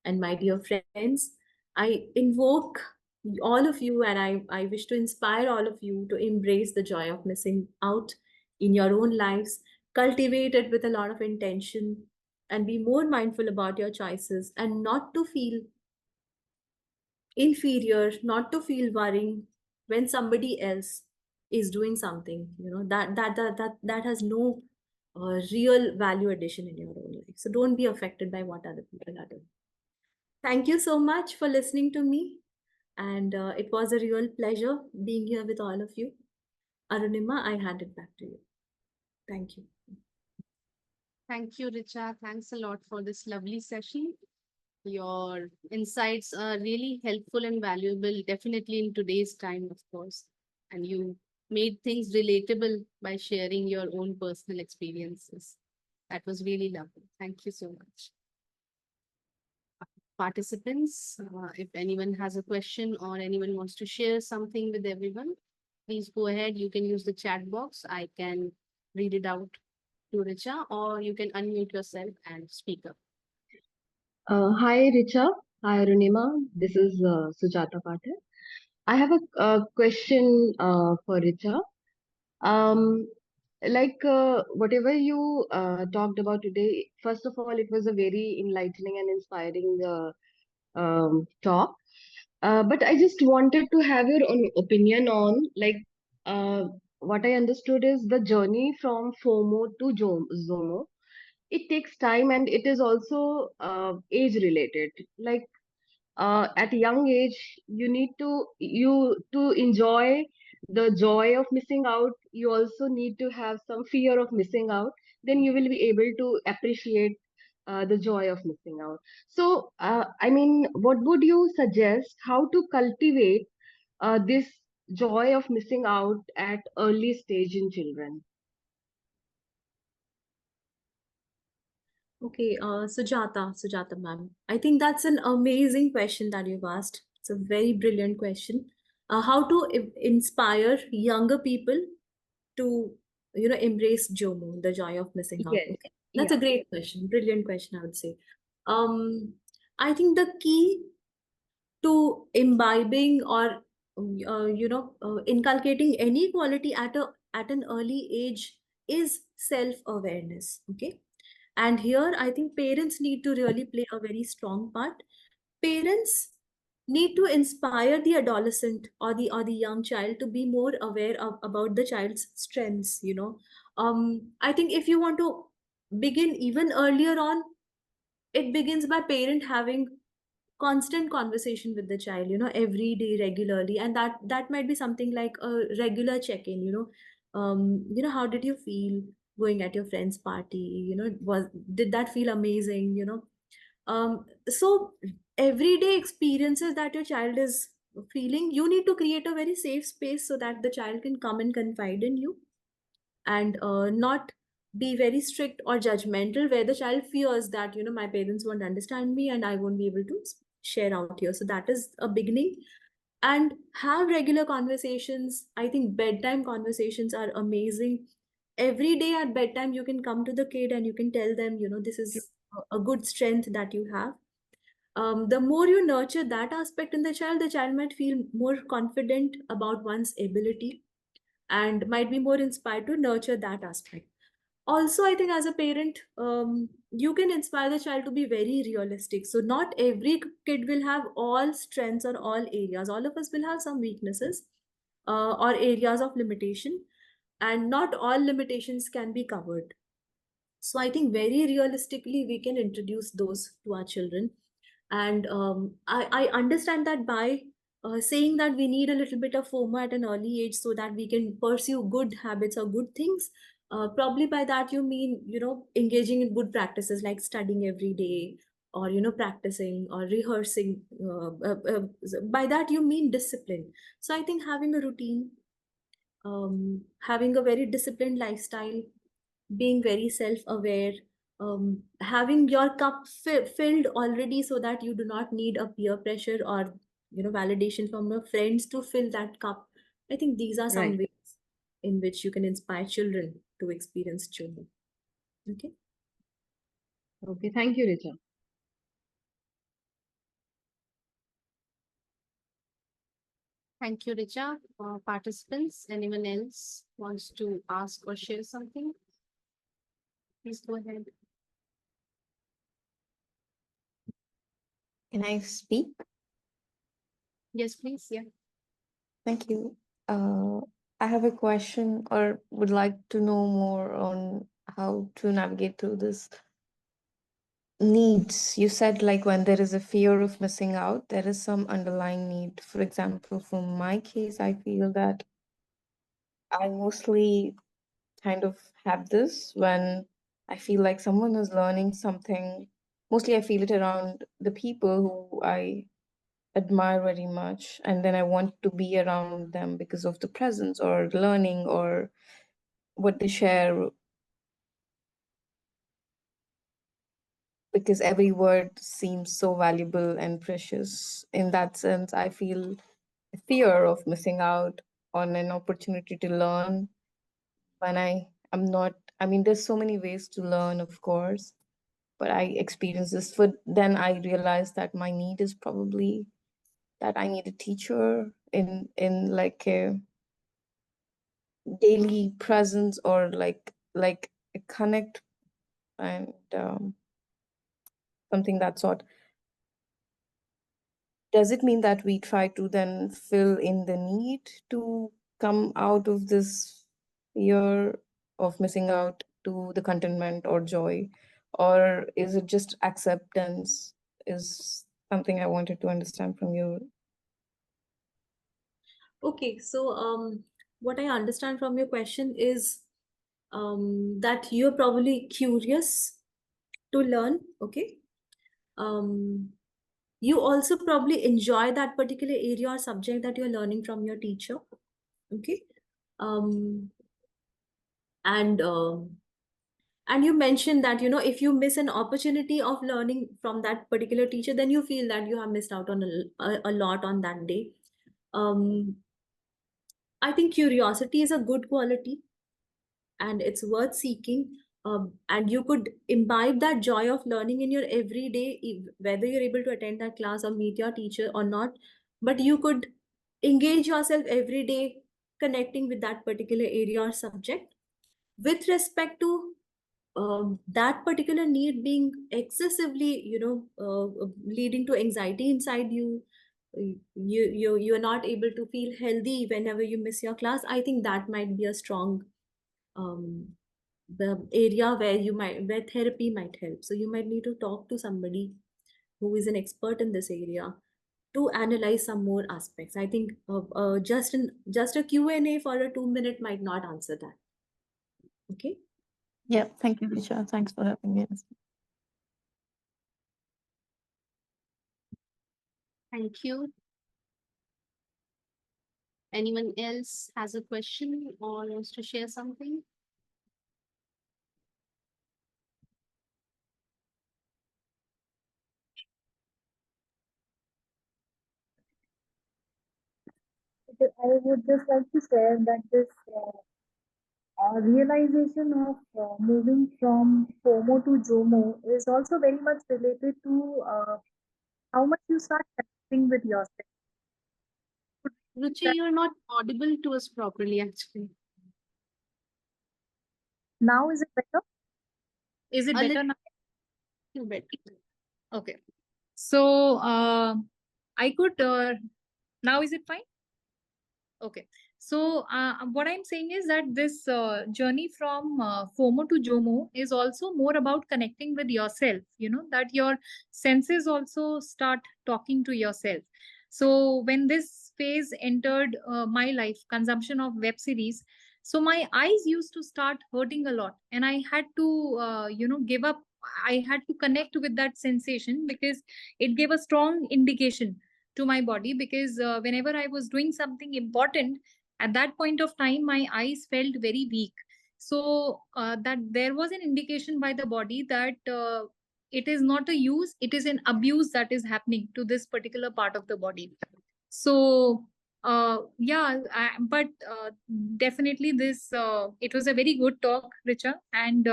And my dear friends, I invoke all of you and I wish to inspire all of you to embrace the joy of missing out in your own lives, cultivate it with a lot of intention, and be more mindful about your choices and not to feel inferior, not to feel worrying when somebody else is doing something, that has no real value addition in your own life. So don't be affected by what other people are doing. Thank you so much for listening to me. And it was a real pleasure being here with all of you. Arunima, I hand it back to you. Thank you. Thank you, Richa. Thanks a lot for this lovely session. Your insights are really helpful and valuable, definitely in today's time, of course. And you made things relatable by sharing your own personal experiences. That was really lovely. Thank you so much. Participants, if anyone has a question or anyone wants to share something with everyone, please go ahead. You can use the chat box. I can read it out to Richa, or you can unmute yourself and speak up. Hi, Richa. Hi, Arunima. This is Sujata Patel. I have a question for Richa. Um, whatever you talked about today, first of all, it was a very enlightening and inspiring talk. But I just wanted to have your own opinion on, uh, what I understood is the journey from FOMO to ZOMO. It takes time and it is also age related. At a young age, you to enjoy the joy of missing out, you also need to have some fear of missing out. Then you will be able to appreciate the joy of missing out. So I mean, what would you suggest, how to cultivate this joy of missing out at early stage in children? Okay, Sujata ma'am. I think that's an amazing question that you've asked. It's a very brilliant question. How to inspire younger people to, embrace JOMO, the joy of missing out. Yes. Okay, that's a Yeah. great question, brilliant question, I would say. Um, I think the key to imbibing or inculcating any quality at an early age is self awareness. Okay, and here I think parents need to really play a very strong part. Parents need to inspire the adolescent or the young child to be more aware about the child's strengths. I think if you want to begin even earlier on, it begins by parent having constant conversation with the child, every day, regularly. And that might be something like a regular check-in. How did you feel going at your friend's party? Did that feel amazing? So everyday experiences that your child is feeling, you need to create a very safe space so that the child can come and confide in you. and not be very strict or judgmental where the child fears that my parents won't understand me and I won't be able to share out here. So that is a beginning. And have regular conversations. I think bedtime conversations are amazing. Every day at bedtime you can come to the kid and you can tell them, this is a good strength that you have. The more you nurture that aspect in the child might feel more confident about one's ability and might be more inspired to nurture that aspect. Also, I think as a parent, you can inspire the child to be very realistic. So not every kid will have all strengths or all areas. All of us will have some weaknesses or areas of limitation, and not all limitations can be covered. So I think very realistically we can introduce those to our children. And I understand that by saying that we need a little bit of FOMO at an early age so that we can pursue good habits or good things. Probably by that you mean, engaging in good practices like studying every day, or practicing or rehearsing. By that you mean discipline. So I think having a routine, having a very disciplined lifestyle, being very self-aware, having your cup filled already so that you do not need a peer pressure or validation from your friends to fill that cup. I think these are some Right. ways in which you can inspire children to experience joy. Okay. Okay. Thank you, Richa. Thank you, Richa. Participants, anyone else wants to ask or share something? Please go ahead. Can I speak? Yes, please. Yeah. Thank you. Uh, I have a question or would like to know more on how to navigate through this needs. You said like when there is a fear of missing out, there is some underlying need. For example, for my case, I feel that I mostly kind of have this when I feel like someone is learning something. Mostly I feel it around the people who I admire very much, and then I want to be around them because of the presence or learning or what they share, because every word seems so valuable and precious. In that sense, I feel fear of missing out on an opportunity to learn when I am not. I mean, there's so many ways to learn, of course, but I experience this. But then I realized that my need is probably that I need a teacher in like a daily presence, or like a connect, and something that sort. Does it mean that we try to then fill in the need to come out of this fear of missing out to the contentment or joy, or is it just acceptance? Is something I wanted to understand from you. Okay, so what I understand from your question is that you're probably curious to learn. Okay. um, you also probably enjoy that particular area or subject that you're learning from your teacher. Okay. um, and and you mentioned that if you miss an opportunity of learning from that particular teacher, then you feel that you have missed out on a lot on that day. um, I think curiosity is a good quality and it's worth seeking. And you could imbibe that joy of learning in your everyday, whether you're able to attend that class or meet your teacher or not. But you could engage yourself every day connecting with that particular area or subject. With respect to that particular need being excessively, leading to anxiety inside you, you're not able to feel healthy whenever you miss your class. I think that might be a strong um, the area where therapy might help. So you might need to talk to somebody who is an expert in this area to analyze some more aspects. I think just a Q&A for a 2 minute might not answer that. Okay. Yeah, thank you, Richa. Thanks for having me. Thank you. Anyone else has a question or wants to share something? I would just like to share that this realization of moving from FOMO to JOMO is also very much related to how much you start connecting with yourself. Ruchi, That you're not audible to us properly, actually. now is it better? Is it A better now? little bit. Okay. So I could now is it fine? Okay. So, what I'm saying is that this journey from FOMO to JOMO is also more about connecting with yourself, that your senses also start talking to yourself. So, when this phase entered my life, consumption of web series, so my eyes used to start hurting a lot, and I had to, give up. I had to connect with that sensation because it gave a strong indication to my body because whenever I was doing something important at that point of time, my eyes felt very weak. So that there was an indication by the body that it is not a use, it is an abuse that is happening to this particular part of the body. So yeah, but definitely this it was a very good talk, Richa, and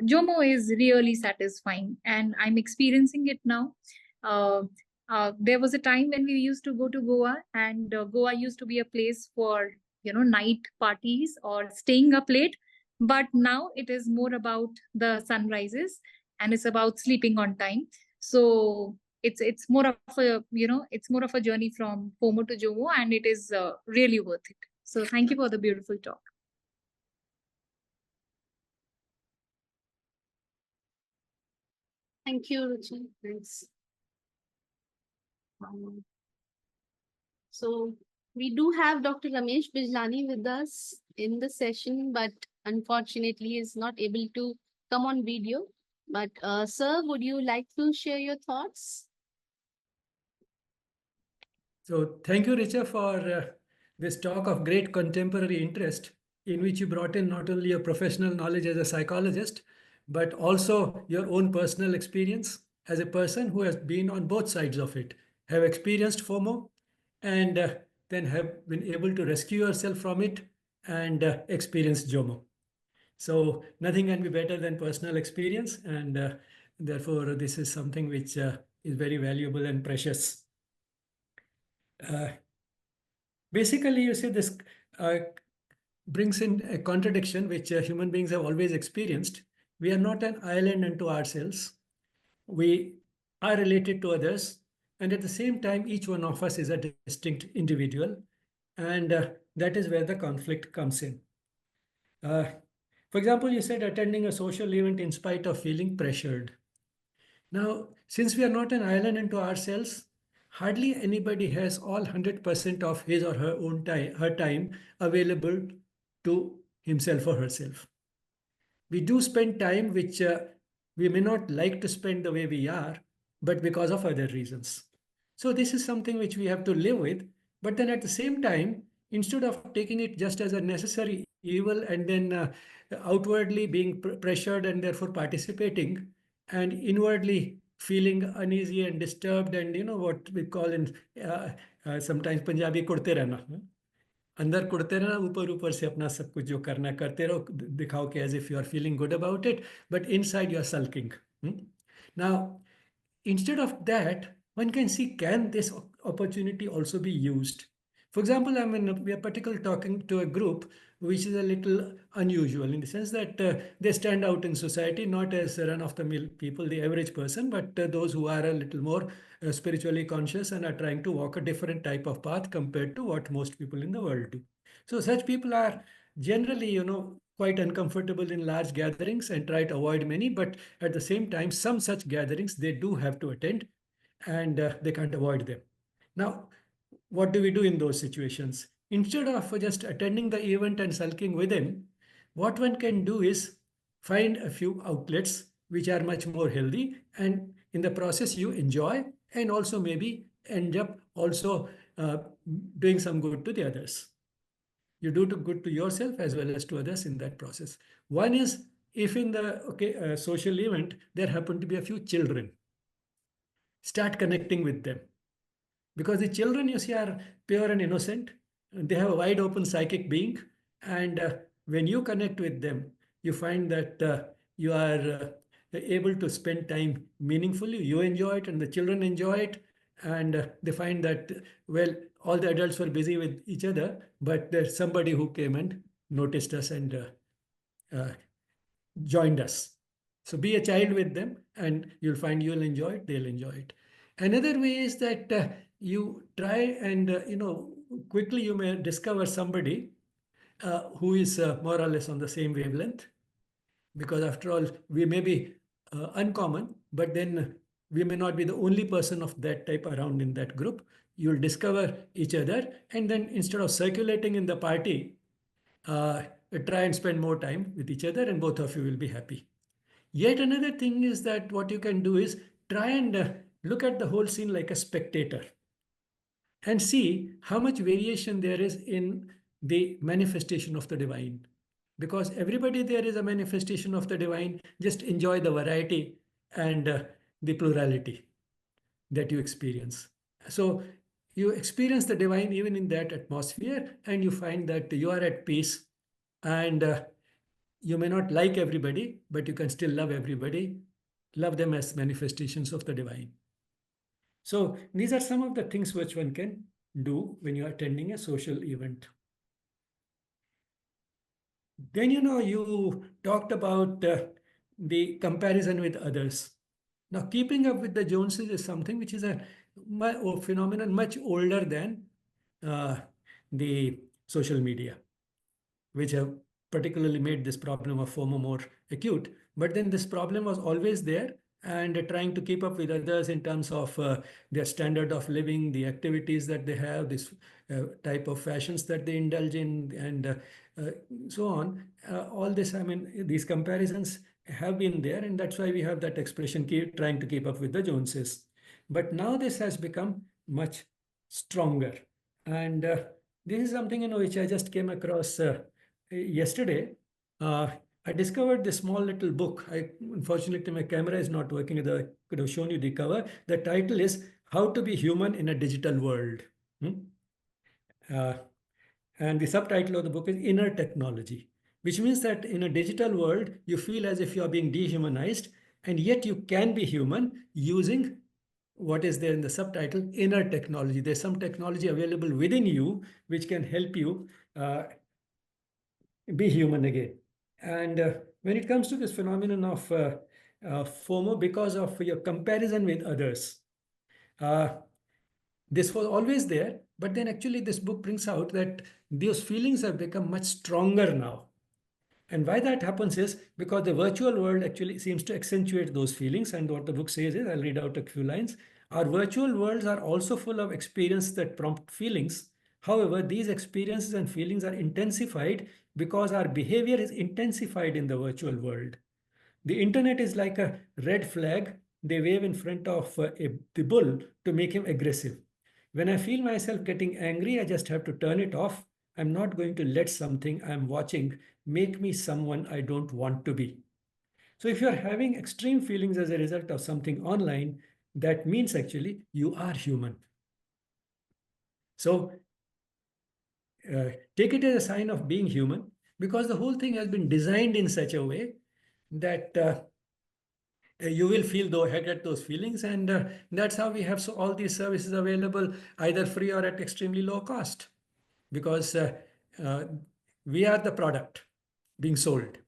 Jomo is really satisfying, and I'm experiencing it now. Uh, there was a time when we used to go to Goa, and Goa used to be a place for night parties or staying up late. But now it is more about the sunrises, and it's about sleeping on time. So it's more of a it's more of a journey from FOMO to JOMO, and it is really worth it. So thank you for the beautiful talk. Thank you, Ruchi. Thanks. Um, So we do have Dr. Ramesh Bijlani with us in the session, but unfortunately is not able to come on video. But sir, would you like to share your thoughts? So thank you, Richa, for this talk of great contemporary interest in which you brought in not only your professional knowledge as a psychologist, but also your own personal experience as a person who has been on both sides of it, have experienced FOMO, and then have been able to rescue yourself from it and experience JOMO. So nothing can be better than personal experience, and therefore this is something which is very valuable and precious. Uh, Basically, you see, this uh, brings in a contradiction which human beings have always experienced. We are not an island unto ourselves. We are related to others. And at the same time, each one of us is a distinct individual. And that is where the conflict comes in. Uh, for example, you said attending a social event in spite of feeling pressured. Now, since we are not an island unto ourselves, hardly anybody has all 100% of his or her own time, her time available to himself or herself. We do spend time which we may not like to spend the way we are, but because of other reasons. So this is something which we have to live with. But then at the same time, instead of taking it just as a necessary evil and then outwardly being pressured and therefore participating, and inwardly feeling uneasy and disturbed, and what we call in sometimes Punjabi kurte rehna, अंदर कुड़ते रहना, ऊपर ऊपर से अपना सब कुछ जो करना करते रहो, दिखाओ कि as if you are feeling good about it, but inside you are sulking. Now, instead of that, one can see, can this opportunity also be used? For example, we are particularly talking to a group which is a little unusual in the sense that they stand out in society, not as run-of-the-mill people, the average person, but those who are a little more spiritually conscious and are trying to walk a different type of path compared to what most people in the world do. So such people are generally, quite uncomfortable in large gatherings and try to avoid many, but at the same time, some such gatherings they do have to attend, and they can't avoid them. Now, what do we do in those situations? Instead of just attending the event and sulking within, what one can do is find a few outlets which are much more healthy, and in the process you enjoy, and also maybe end up also doing some good to the others. You do good to yourself as well as to others in that process. One is, if in the social event there happen to be a few children, start connecting with them, because the children, you see, are pure and innocent. they have a wide open psychic being, and when you connect with them, you find that you are able to spend time meaningfully. You enjoy it, and the children enjoy it, and they find that, well, all the adults were busy with each other, but there's somebody who came and noticed us and uh, joined us. So be a child with them, and you'll find you'll enjoy it, they'll enjoy it. Another way is that you try and, quickly you may discover somebody who is more or less on the same wavelength, because after all, we may be uncommon, but then we may not be the only person of that type around in that group. You'll discover each other, and then instead of circulating in the party, uh, try and spend more time with each other, and both of you will be happy. Yet another thing is that what you can do is try and look at the whole scene like a spectator and see how much variation there is in the manifestation of the divine. Because everybody there is a manifestation of the divine, just enjoy the variety and the plurality that you experience. So you experience the divine even in that atmosphere, and you find that you are at peace, and you may not like everybody, but you can still love everybody, love them as manifestations of the divine. So these are some of the things which one can do when you are attending a social event. Then, you talked about the comparison with others. Now, keeping up with the Joneses is something which is a phenomenon much older than uh, the social media, which have particularly made this problem of FOMO more acute. But then this problem was always there, and trying to keep up with others in terms of their standard of living, the activities that they have, this type of fashions that they indulge in, and uh, so on. All this, I mean, these comparisons have been there, and that's why we have that expression, trying to keep up with the Joneses. But now this has become much stronger. And this is something, which I just came across yesterday. I discovered this small little book. Unfortunately, my camera is not working. I could have shown you the cover. The title is How to Be Human in a Digital World. Hmm? Uh, and the subtitle of the book is Inner Technology, which means that in a digital world, you feel as if you are being dehumanized, and yet you can be human using what is there in the subtitle, inner technology. There's some technology available within you which can help you be human again. And when it comes to this phenomenon of FOMO, because of your comparison with others, uh, this was always there, but then actually this book brings out that those feelings have become much stronger now. And why that happens is because the virtual world actually seems to accentuate those feelings. And what the book says is, I'll read out a few lines. Our virtual worlds are also full of experiences that prompt feelings. However, these experiences and feelings are intensified because our behavior is intensified in the virtual world. The internet is like a red flag they wave in front of the bull to make him aggressive. When I feel myself getting angry, I just have to turn it off. I'm not going to let something I'm watching make me someone I don't want to be. So, if you're having extreme feelings as a result of something online, that means actually you are human. So, take it as a sign of being human, because the whole thing has been designed in such a way that you will feel get those feelings, and that's how we have all these services available, either free or at extremely low cost, because uh, we are the product being sold.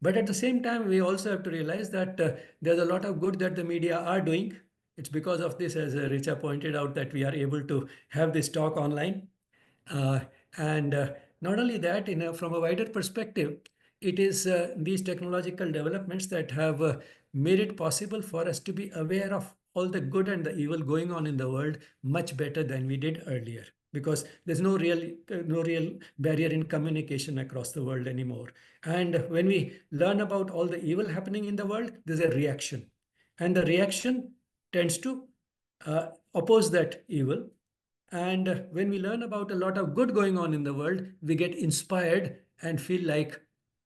But at the same time, we also have to realize that there's a lot of good that the media are doing. It's because of this, as Richa pointed out, that we are able to have this talk online. Uh, and not only that, from a wider perspective, it is these technological developments that have made it possible for us to be aware of all the good and the evil going on in the world much better than we did earlier, because there's no real barrier in communication across the world anymore. And when we learn about all the evil happening in the world, there's a reaction, and the reaction tends to oppose that evil. And when we learn about a lot of good going on in the world, we get inspired and feel like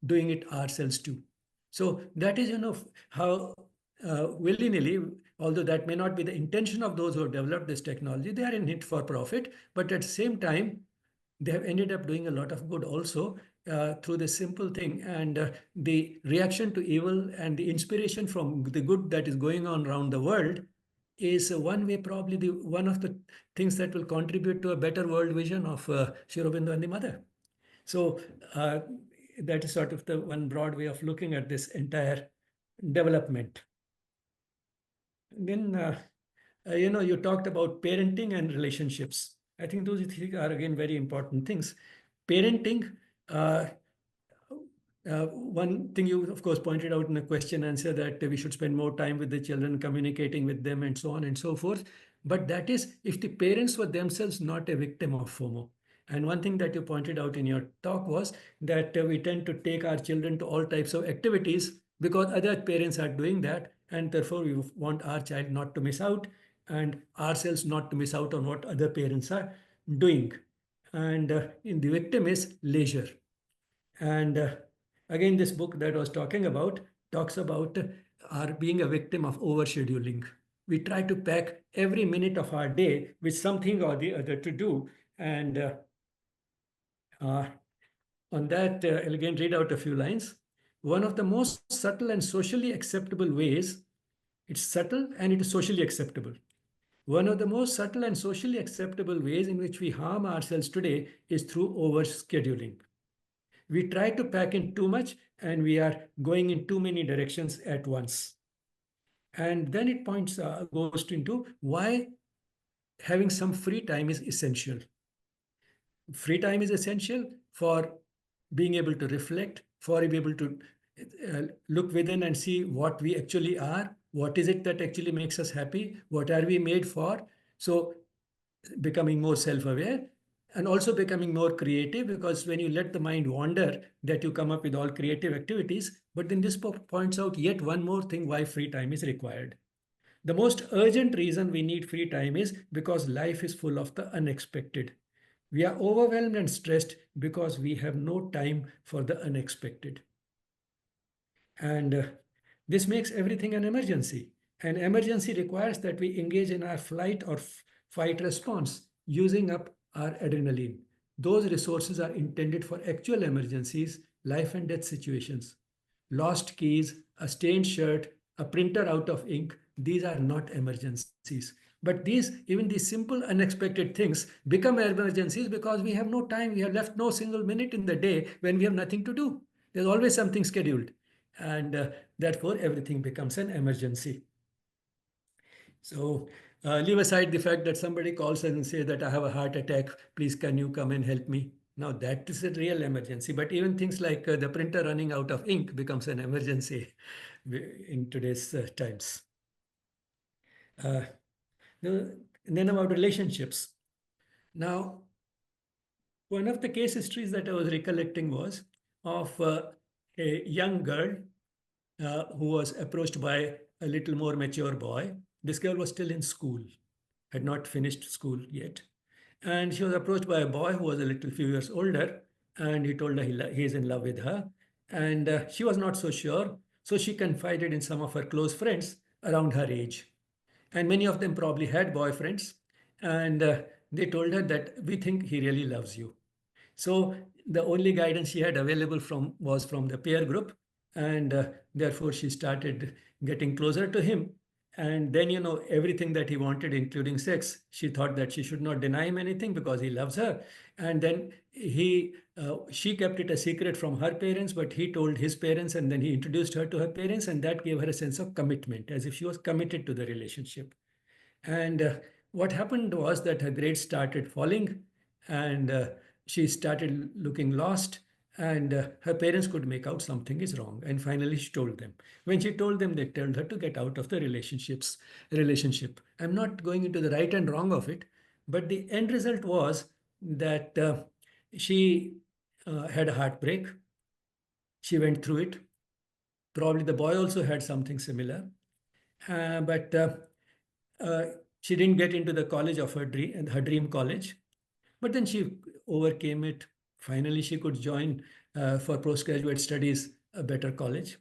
doing it ourselves too. So that is, how willy-nilly, although that may not be the intention of those who have developed this technology. They are in it for profit, but at the same time, they have ended up doing a lot of good also through this simple thing. And the reaction to evil and the inspiration from the good that is going on around the world is one way, probably one of the things that will contribute to a better world vision of Sri Aurobindo and the Mother. So uh, that is sort of the one broad way of looking at this entire development. Then, you talked about parenting and relationships. I think those are again very important things. Parenting, uh, one thing you, of course, pointed out in the question answer that we should spend more time with the children, communicating with them, and so on and so forth. But that is if the parents were themselves not a victim of FOMO. And one thing that you pointed out in your talk was that we tend to take our children to all types of activities because other parents are doing that. And therefore, we want our child not to miss out and ourselves not to miss out on what other parents are doing. And in the victim is leisure. And again, this book that I was talking about talks about our being a victim of overscheduling. We try to pack every minute of our day with something or the other to do. And uh, on that, I'll again read out a few lines. One of the most subtle and socially acceptable ways, it's subtle and it is socially acceptable. One of the most subtle and socially acceptable ways in which we harm ourselves today is through overscheduling. We try to pack in too much and we are going in too many directions at once. And then it goes into why having some free time is essential. Free time is essential for being able to reflect, for being able to look within and see what we actually are, what is it that actually makes us happy, what are we made for. So becoming more self-aware and also becoming more creative, because when you let the mind wander, that you come up with all creative activities. But then this points out yet one more thing why free time is required. The most urgent reason we need free time is because life is full of the unexpected. We are overwhelmed and stressed because we have no time for the unexpected. And this makes everything an emergency. An emergency requires that we engage in our flight or fight response, using up our adrenaline. Those resources are intended for actual emergencies, life and death situations. Lost keys, a stained shirt, a printer out of ink, these are not emergencies. But even these simple, unexpected things become emergencies because we have no time. We have left no single minute in the day when we have nothing to do. There's always something scheduled. And therefore, everything becomes an emergency. So leave aside the fact that somebody calls and says that I have a heart attack, please can you come and help me? Now that is a real emergency, but even things like the printer running out of ink becomes an emergency in today's times. Uh, then about relationships. Now, one of the case histories that I was recollecting was of a young girl who was approached by a little more mature boy. This girl was still in school, had not finished school yet. And she was approached by a boy who was a little few years older, and he told her he is in love with her. And she was not so sure, so she confided in some of her close friends around her age. And many of them probably had boyfriends, and they told her that we think he really loves you. So the only guidance she had available was from the peer group, and therefore she started getting closer to him. And then, everything that he wanted, including sex, she thought that she should not deny him anything because he loves her. And then she kept it a secret from her parents, but he told his parents, and then he introduced her to her parents, and that gave her a sense of commitment, as if she was committed to the relationship. And what happened was that her grades started falling, and she started looking lost, and her parents could make out something is wrong. And finally, she told them. When she told them, they told her to get out of the relationship. I'm not going into the right and wrong of it, but the end result was that she had a heartbreak. She went through it. Probably the boy also had something similar, but uh, she didn't get into the college of her dream college. But then she overcame it. Finally, she could join for postgraduate studies a better college.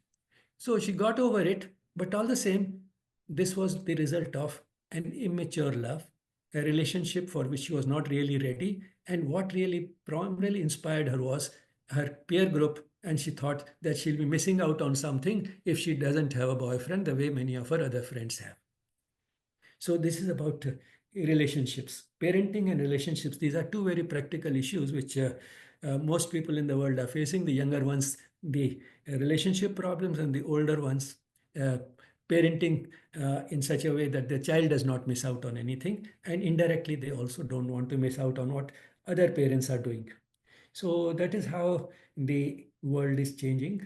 So she got over it, But all the same, this was the result of an immature love, a relationship for which she was not really ready. And what really primarily inspired her was her peer group. And she thought that she'll be missing out on something if she doesn't have a boyfriend the way many of her other friends have. So this is about relationships, parenting and relationships. These are two very practical issues which most people in the world are facing. The younger ones, the relationship problems, and the older ones, uh, parenting in such a way that the child does not miss out on anything, and indirectly they also don't want to miss out on what other parents are doing. So that is how the world is changing.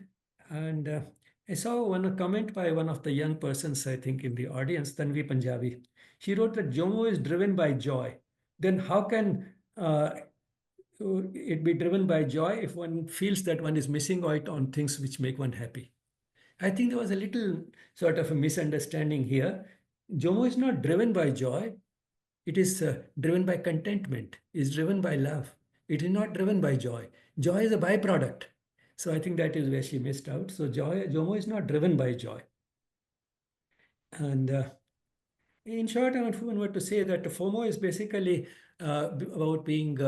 And I saw one comment by one of the young persons, I think, in the audience, Tanvi Punjabi. She wrote that JOMO is driven by joy. Then how can it be driven by joy if one feels that one is missing out on things which make one happy? I think there was a little sort of a misunderstanding here. JOMO is not driven by joy. It is driven by contentment, is driven by love. It is not driven by joy. Joy is a byproduct. So I think that is where she missed out. So JOMO is not driven by joy. And in short, I want to say that FOMO is basically about being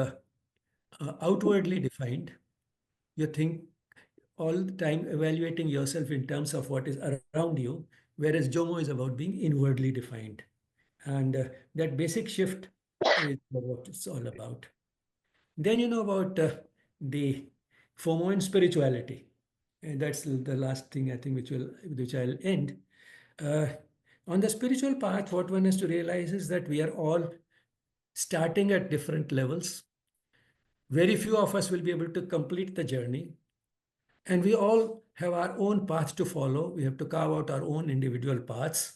outwardly defined. You think all the time evaluating yourself in terms of what is around you, whereas JOMO is about being inwardly defined. And that basic shift is what it's all about. Then you know about the FOMO and spirituality. And that's the last thing I think which I'll end. Uh, on the spiritual path, what one has to realize is that we are all starting at different levels. Very few of us will be able to complete the journey. And we all have our own path to follow. We have to carve out our own individual paths.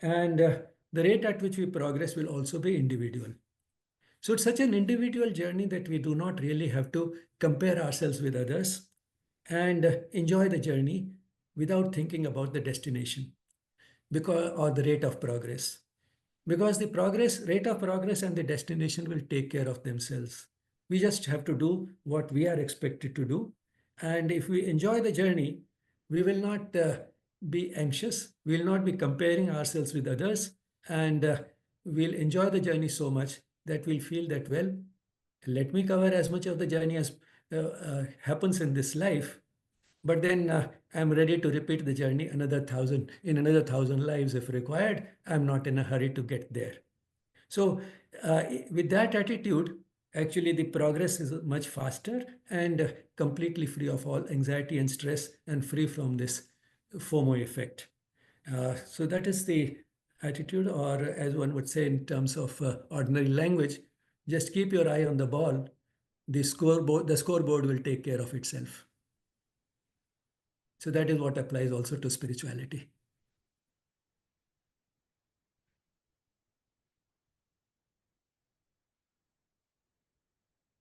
And the rate at which we progress will also be individual. So it's such an individual journey that we do not really have to compare ourselves with others and enjoy the journey without thinking about the destination because or the rate of progress. Because the rate of progress and the destination will take care of themselves. We just have to do what we are expected to do. And if we enjoy the journey, we will not be anxious. We will not be comparing ourselves with others. And we'll enjoy the journey so much that we'll feel that, well, let me cover as much of the journey as happens in this life. But then I'm ready to repeat the journey another thousand lives if required. I'm not in a hurry to get there. So with that attitude, actually the progress is much faster and completely free of all anxiety and stress and free from this FOMO effect. So that is the attitude, or as one would say in terms of ordinary language, just keep your eye on the ball. The scoreboard will take care of itself. So that is what applies also to spirituality.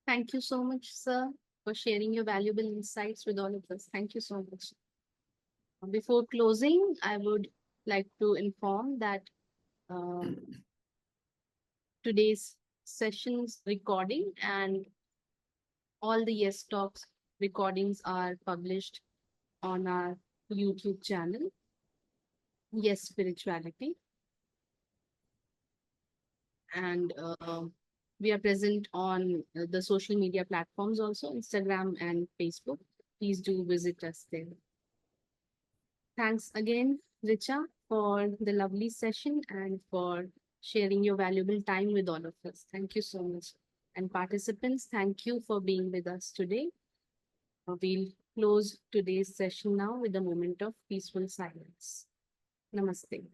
Thank you so much, sir, for sharing your valuable insights with all of us. Thank you so much. Before closing, I would like to inform that today's session's recording and all the Yes Talks recordings are published on our YouTube channel, Yes Spirituality. And we are present on the social media platforms also, Instagram and Facebook. Please do visit us there. Thanks again, Richa, for the lovely session and for sharing your valuable time with all of us. Thank you so much. And participants, thank you for being with us today. We'll close today's session now with a moment of peaceful silence. Namaste.